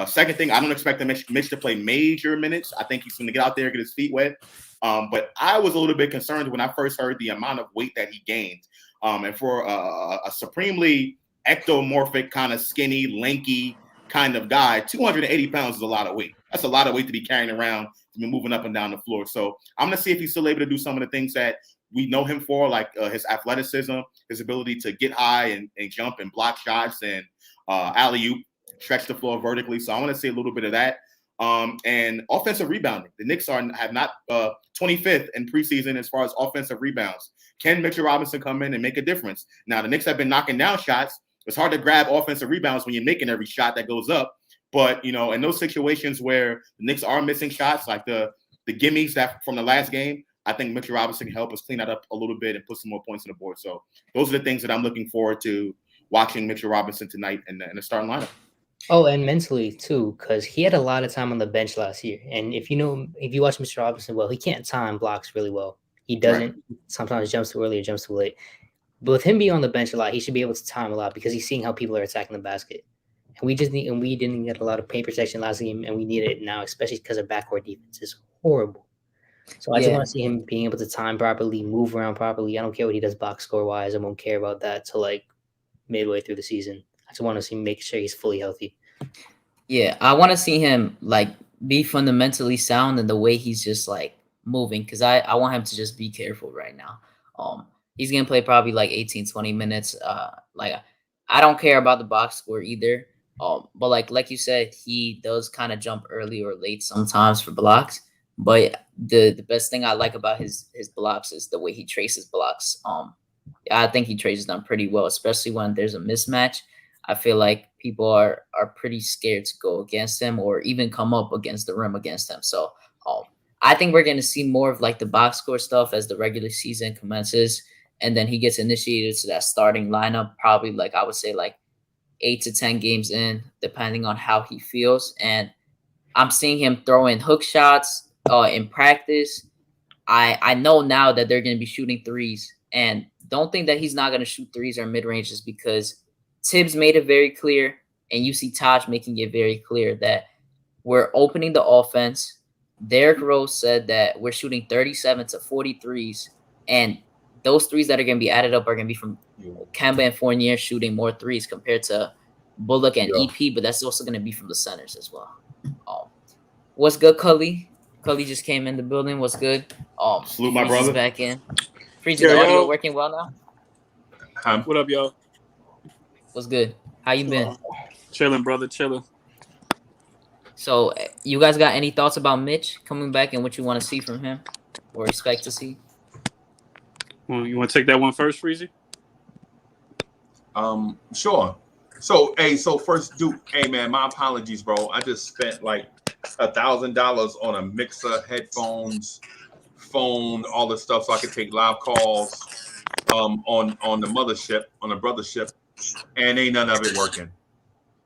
Second thing, I don't expect Mitch to play major minutes. I think he's going to get out there, get his feet wet. But I was a little bit concerned when I first heard the amount of weight that he gained. And for a supremely ectomorphic, kind of skinny, lanky kind of guy, 280 pounds is a lot of weight. That's a lot of weight to be carrying around, to be moving up and down the floor. So I'm going to see if he's still able to do some of the things that we know him for, like his athleticism, his ability to get high and jump and block shots and alley-oop, stretch the floor vertically. So I want to see a little bit of that. And offensive rebounding. The Knicks have not 25th in preseason as far as offensive rebounds. Can Mitchell Robinson come in and make a difference? Now, the Knicks have been knocking down shots. It's hard to grab offensive rebounds when you're making every shot that goes up. But, you know, in those situations where the Knicks are missing shots, like the gimmies that from the last game, I think Mitchell Robinson can help us clean that up a little bit and put some more points on the board. So those are the things that I'm looking forward to watching Mitchell Robinson tonight in the starting lineup. Oh, and mentally too, because he had a lot of time on the bench last year. And if you watch Mr. Robinson well, he can't time blocks really well. He doesn't. Right. Sometimes jumps too early or jumps too late. But with him being on the bench a lot, he should be able to time a lot because he's seeing how people are attacking the basket. And we didn't get a lot of paint protection last game, and we need it now, especially because our backcourt defense is horrible. So I just want to see him being able to time properly, move around properly. I don't care what he does box score wise. I won't care about that till like midway through the season. I just want to see him make sure he's fully healthy. Yeah, I want to see him like be fundamentally sound in the way he's just like moving, because I want him to just be careful right now. He's gonna play probably like 18, 20 minutes. Like I don't care about the box score either. But like you said, he does kind of jump early or late sometimes for blocks. But the best thing I like about his blocks is the way he traces blocks. I think he traces them pretty well, especially when there's a mismatch. I feel like people are pretty scared to go against him or even come up against the rim against him. So I think we're going to see more of like the box score stuff as the regular season commences. And then he gets initiated to that starting lineup, probably like I would say like 8 to 10 games in, depending on how he feels. And I'm seeing him throw in hook shots in practice. I know now that they're going to be shooting threes, and don't think that he's not going to shoot threes or mid-ranges, because Tibbs made it very clear, and you see Taj making it very clear that we're opening the offense. Derrick Rose said that we're shooting 37 to 43s, and those threes that are going to be added up are going to be from Kemba and Fournier shooting more threes compared to Bullock and EP, but that's also going to be from the centers as well. What's good, Cully? Cully just came in the building. What's good? Salute my brother. Back in. Freezy, the audio working well now? What up, y'all? What's good? How you been? Chilling, brother, chilling. So, you guys got any thoughts about Mitch coming back and what you want to see from him or expect to see? Well, you want to take that one first, Freezy? Sure. So first, Duke. Hey, man, my apologies, bro. I just spent like $1,000 on a mixer, headphones, phone, all this stuff, so I could take live calls on the mothership, on the brothership, and ain't none of it working.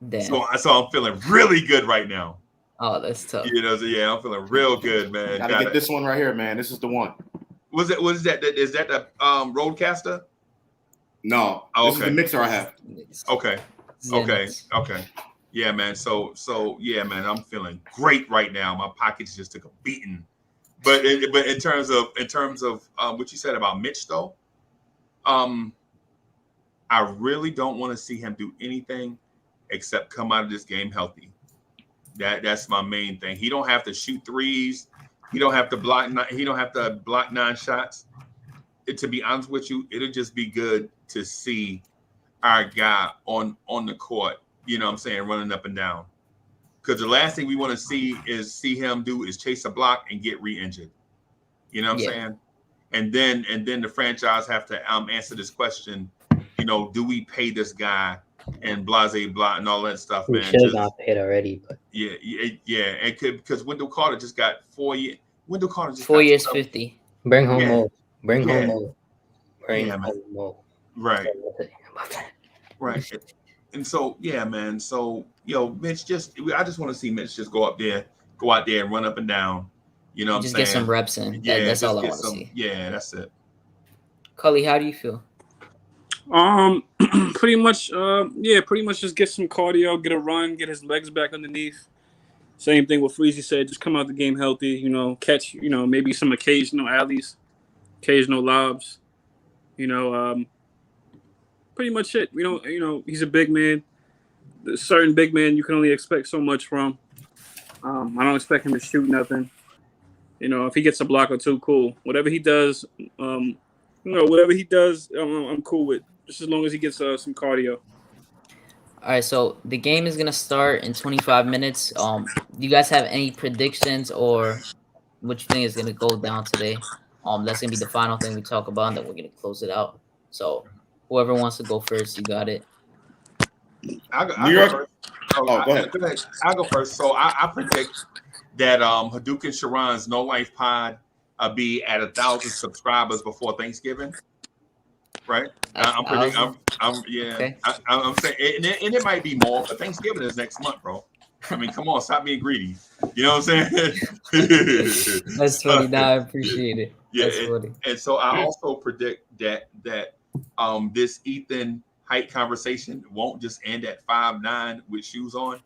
Damn. So I'm feeling really good right now. Oh, that's tough. You know, so yeah, I'm feeling real good, man. Gotta get this one right here, man. This is the one. Is that the Roadcaster? No. Oh, this is the mixer I have. Okay. Yeah, man. So yeah, man. I'm feeling great right now. My pockets just took a beating. But in terms of what you said about Mitch, though, I really don't want to see him do anything except come out of this game healthy. That's my main thing. He don't have to shoot threes. He don't have to block 9 shots. To be honest with you, it'll just be good to see our guy on the court, you know what I'm saying, running up and down. Because the last thing we want to see him do is chase a block and get re-injured. You know what I'm saying? And then the franchise have to answer this question, you know, do we pay this guy and blase blah and all that stuff, we man. should have not paid already, but and because Wendell Carter just got 4 years. Wendell Carter just 4 years, 50. Bring home Mo. Bring home Mo. Bring home Mo. Right. Right. And so, yeah, man. So, Mitch I just want to see Mitch just go out there and run up and down. You know what I'm saying? Just get some reps in. Yeah, that's all I want to see. Yeah, that's it. Cully, how do you feel? Pretty much just get some cardio, get a run, get his legs back underneath. Same thing what Freezy said, just come out the game healthy, catch, maybe some occasional alleys, occasional lobs, pretty much it. He's a big man. A certain big man you can only expect so much from. I don't expect him to shoot nothing. If he gets a block or two, cool. Whatever he does, I'm cool with. Just as long as he gets some cardio. All right, so the game is gonna start in 25 minutes. Do you guys have any predictions or what you think is gonna go down today? That's gonna be the final thing we talk about, and then we're gonna close it out. So whoever wants to go first, you got it. I'll New go York. first. Go ahead. Go ahead. I'll go first. So I predict that HadukenSharon's No Life Pod be at 1,000 subscribers before Thanksgiving. Right? I'm predicting. Okay. I'm saying, and it might be more, but Thanksgiving is next month, bro. I mean, come on, stop being greedy. You know what I'm saying? That's funny. Now I appreciate it. Yeah, That's funny. and so I also predict that this Ethan height conversation won't just end at 5'9" with shoes on.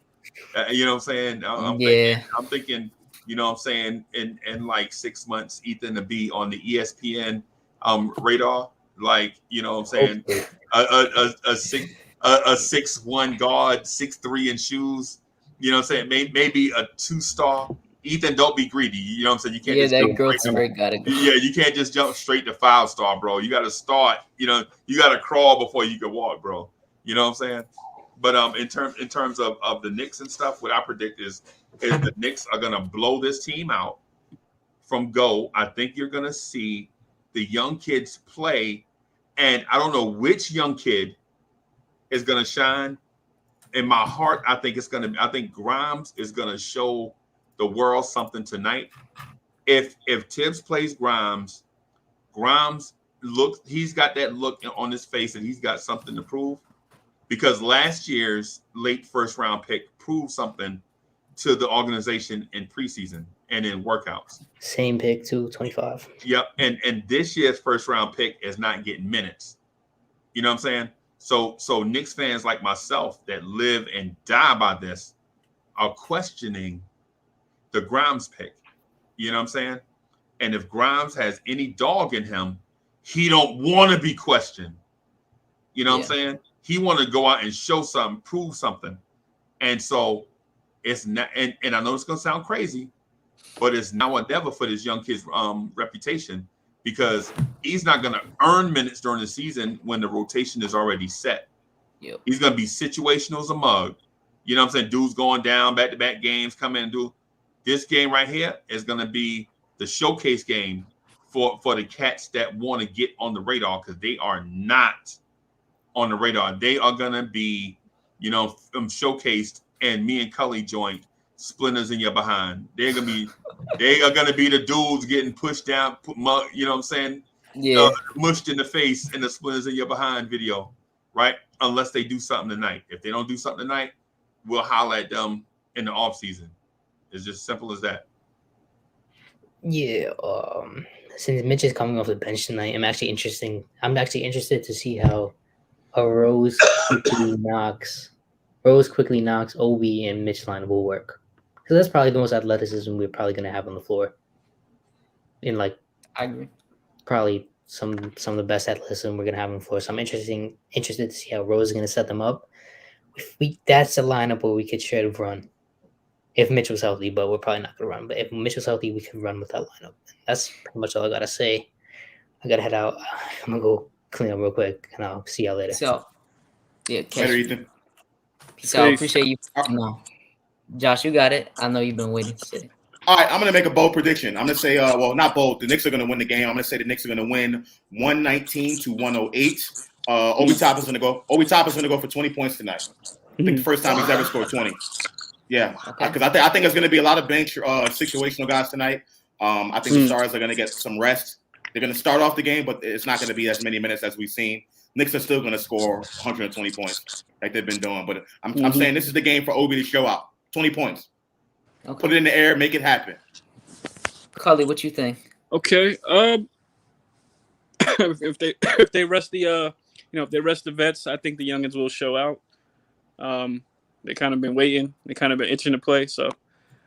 You know what I'm saying? I'm thinking, you know what I'm saying, in like 6 months, Ethan to be on the ESPN radar. Like, you know what I'm saying, a 6'1" guard, 6'3" in shoes. You know what I'm saying? Maybe a 2-star. Ethan, don't be greedy. You know what I'm saying? You can't just that growth spurt gotta go. Yeah, you can't just jump straight to 5-star, bro. You got to start. You know, you got to crawl before you can walk, bro. You know what I'm saying? But in terms of the Knicks and stuff, what I predict is the Knicks are gonna blow this team out from go. I think you're gonna see the young kids play. And I don't know which young kid is going to shine. In my heart, I think Grimes is going to show the world something tonight. If Tibbs plays Grimes he's got that look on his face and he's got something to prove. Because last year's late first round pick proved something to the organization in preseason and in workouts. Same pick too, 25. Yep. And this year's first round pick is not getting minutes. You know what I'm saying? So Knicks fans like myself that live and die by this are questioning the Grimes pick. You know what I'm saying? And if Grimes has any dog in him, he don't want to be questioned. You know what I'm saying? He want to go out and show something, prove something. And so it's not, and I know it's gonna sound crazy, but it's now or never for this young kid's reputation, because he's not gonna earn minutes during the season when the rotation is already set. Yep. He's gonna be situational as a mug. You know what I'm saying? Dudes going down, back-to-back games, come in and do. This game right here is gonna be the showcase game for the cats that want to get on the radar, because they are not on the radar. They are gonna be, you know, showcased, and me and Cully joint splinters in your behind. They are gonna be the dudes getting pushed down, you know what I'm saying? Yeah. Mushed in the face and the splinters in your behind video, right? Unless they do something tonight. If they don't do something tonight, we'll holler at them in the off season. It's just simple as that. Yeah. Since Mitch is coming off the bench tonight, I'm actually interested to see how Rose quickly knocks Obi and Mitch line will work, because that's probably the most athleticism we're probably going to have on the floor. I agree. Probably some of the best athleticism we're going to have on the floor. So I'm interested to see how Rose is going to set them up. That's a lineup where we could try to run if Mitch was healthy, but we're probably not going to run. But if Mitch was healthy, we could run with that lineup. That's pretty much all I got to say. I got to head out. I'm going to go clean up real quick, and I'll see y'all later. So, yeah, Later, Ethan. Peace out. Appreciate you. No. Josh, you got it. I know you've been waiting to say it. All right, I'm going to make a bold prediction. I'm going to say, well, not bold. The Knicks are going to win the game. I'm going to say the Knicks are going to win 119-108. Obi Toppin's going to go for 20 points tonight. I think the first time he's ever scored 20. Yeah, because I think there's going to be a lot of bench situational guys tonight. I think the Stars are going to get some rest. They're going to start off the game, but it's not going to be as many minutes as we've seen. Knicks are still going to score 120 points like they've been doing. But I'm saying this is the game for Obi to show out. 20 points. Okay. Put it in the air, make it happen. Cully, what you think? Okay. If they rest the if they rest the vets, I think the youngins will show out. They kind of been waiting. They kind of been itching to play, so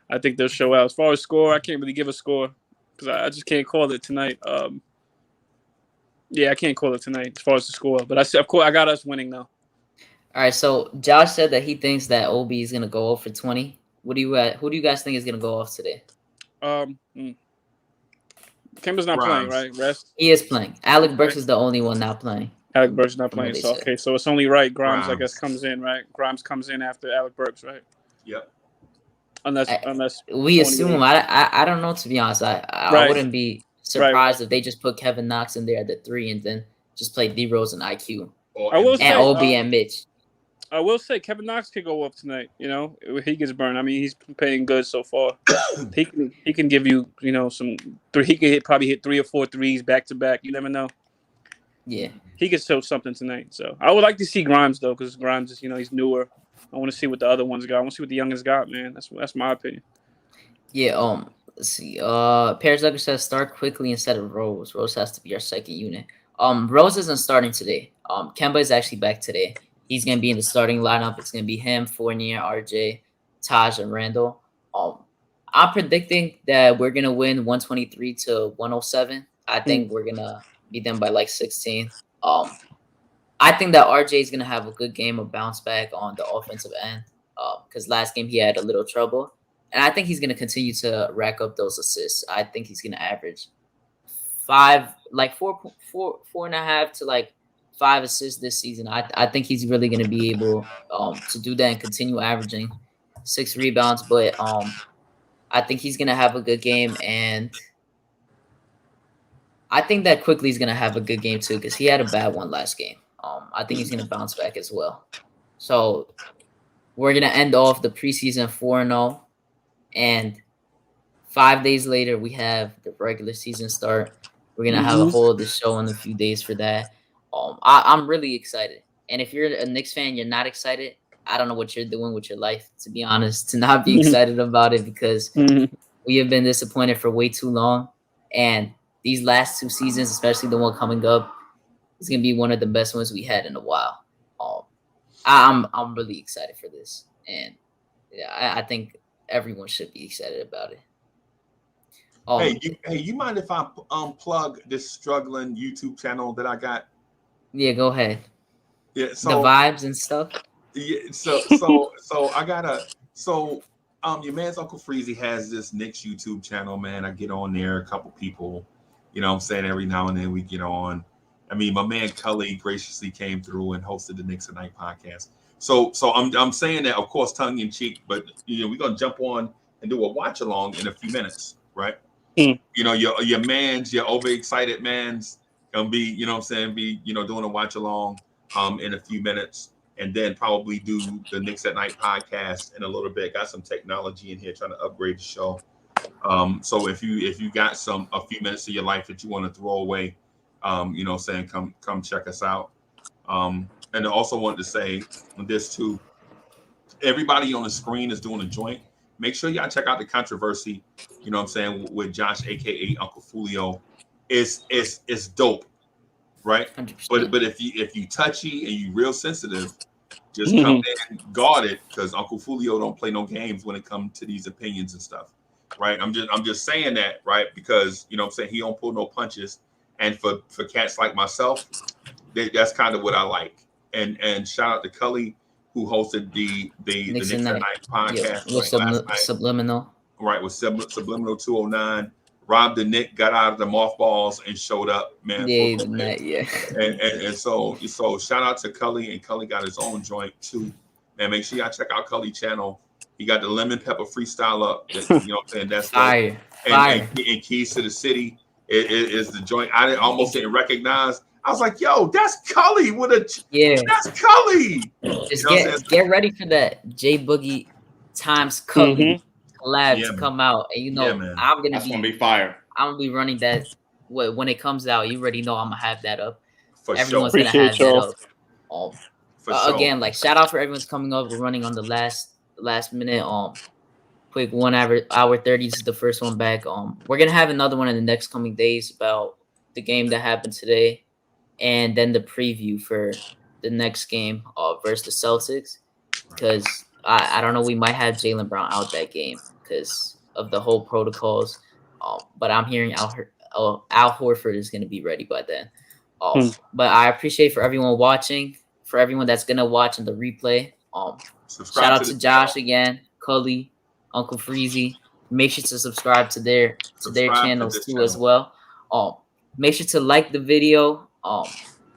I think they'll show out. As far as score, I can't really give a score because I just can't call it tonight. I can't call it tonight as far as the score. But I got us winning though. All right, so Josh said that he thinks that Obi is gonna go off for 20. Who do you guys think is gonna go off today? Kemba's not playing, right? Rest. He is playing. Alec Burks is the only one not playing. Alec Burks not from what playing. they So said. okay, so it's only right. Grimes, I Grimes. guess, comes in, right? Grimes comes in after Alec Burks, right? Yep. Unless We assume. 28. I don't know, to be honest. I Right. wouldn't be surprised if they just put Kevin Knox in there at the 3 and then just play D Rose and IQ Or I will MJ. say, and Obi and Mitch. I will say Kevin Knox could go up tonight. You know, if he gets burned. I mean, he's playing good so far. he can give you, some three. He can probably hit 3 or 4 threes back to back. You never know. Yeah. He could show something tonight. So I would like to see Grimes though, because Grimes is he's newer. I want to see what the other ones got. I want to see what the youngest got, man. That's my opinion. Yeah. Let's see. Paris Zucker says start quickly instead of Rose. Rose has to be our second unit. Rose isn't starting today. Kemba is actually back today. He's gonna be in the starting lineup. It's gonna be him, Fournier, RJ, Taj, and Randle. I'm predicting that we're gonna win 123 to 107. I think we're gonna beat them by like 16. I think that RJ is gonna have a good game of bounce back on the offensive end. Because last game he had a little trouble. And I think he's gonna continue to rack up those assists. I think he's gonna average 4.5 to like 5 assists this season. I think he's really gonna be able to do that and continue averaging 6 rebounds. But I think he's gonna have a good game, and I think that Quickly is gonna have a good game too because he had a bad one last game. I think he's gonna bounce back as well. So we're gonna end off the preseason 4-0. And 5 days later, we have the regular season start. We're gonna have a whole other show in a few days for that. I'm really excited. And if you're a Knicks fan, you're not excited. I don't know what you're doing with your life, to be honest, to not be excited about it because we have been disappointed for way too long. And these last 2 seasons, especially the one coming up, is gonna be one of the best ones we had in a while. I'm really excited for this, and yeah, I think everyone should be excited about it. Hey, you mind if I plug this struggling YouTube channel that I got? Yeah, go ahead. Yeah, so the vibes and stuff. Yeah, so I gotta your man's Uncle Freezy has this Knicks YouTube channel, man. I get on there, a couple people, what I'm saying, every now and then we get on. I mean, my man Cully graciously came through and hosted the Knicks Tonight podcast. So I'm saying that, of course, tongue in cheek, but we're gonna jump on and do a watch along in a few minutes, right? Your man's, your overexcited man's gonna be, doing a watch along in a few minutes, and then probably do the Knicks at Night podcast in a little bit. Got some technology in here trying to upgrade the show. So if you got a few minutes of your life that you want to throw away, come check us out. And I also wanted to say this too. Everybody on the screen is doing a joint. Make sure y'all check out the controversy, with Josh, aka Uncle Fulio. It's dope, right? 100%. But if you touchy and you real sensitive, just come in guarded, because Uncle Fulio don't play no games when it comes to these opinions and stuff, right? I'm just saying that, right? Because he don't pull no punches, and for cats like myself, that's kind of what I like. And shout out to Cully, who hosted the Knicks at Night podcast with last night. Subliminal. Right, with Subliminal 209. Rob the Nick got out of the mothballs and showed up, man. Yeah. And so shout out to Cully, and Cully got his own joint too. Man, make sure y'all check out Cully's channel. He got the lemon pepper freestyle up. That's fire. And Keys to the City is the joint. I almost didn't recognize. I was like, yo, that's Cully with that's Cully. Just get ready for that J Boogie times Cully collab to come out. And I'm gonna be fire. I'm gonna be running that when it comes out. You already know I'm gonna have that up. Everyone's gonna have that up. Again, like shout out for everyone's coming up. We're running on the last minute. Quick 1 hour 30. This is the first one back. We're gonna have another one in the next coming days about the game that happened today, and then the preview for the next game versus the Celtics, because I don't know, we might have Jaylen Brown out that game because of the whole protocols. But I'm hearing Al Horford is going to be ready by then. But I appreciate for everyone watching, for everyone that's going to watch in the replay. Shout out to Josh again, Cully, Uncle Freezy. Make sure to subscribe to their channels too as well. Make sure to like the video.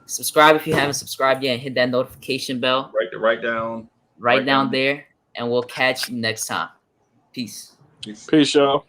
Subscribe if you haven't subscribed yet, and hit that notification bell Right down. right down there, and we'll catch you next time. Peace. Peace, y'all.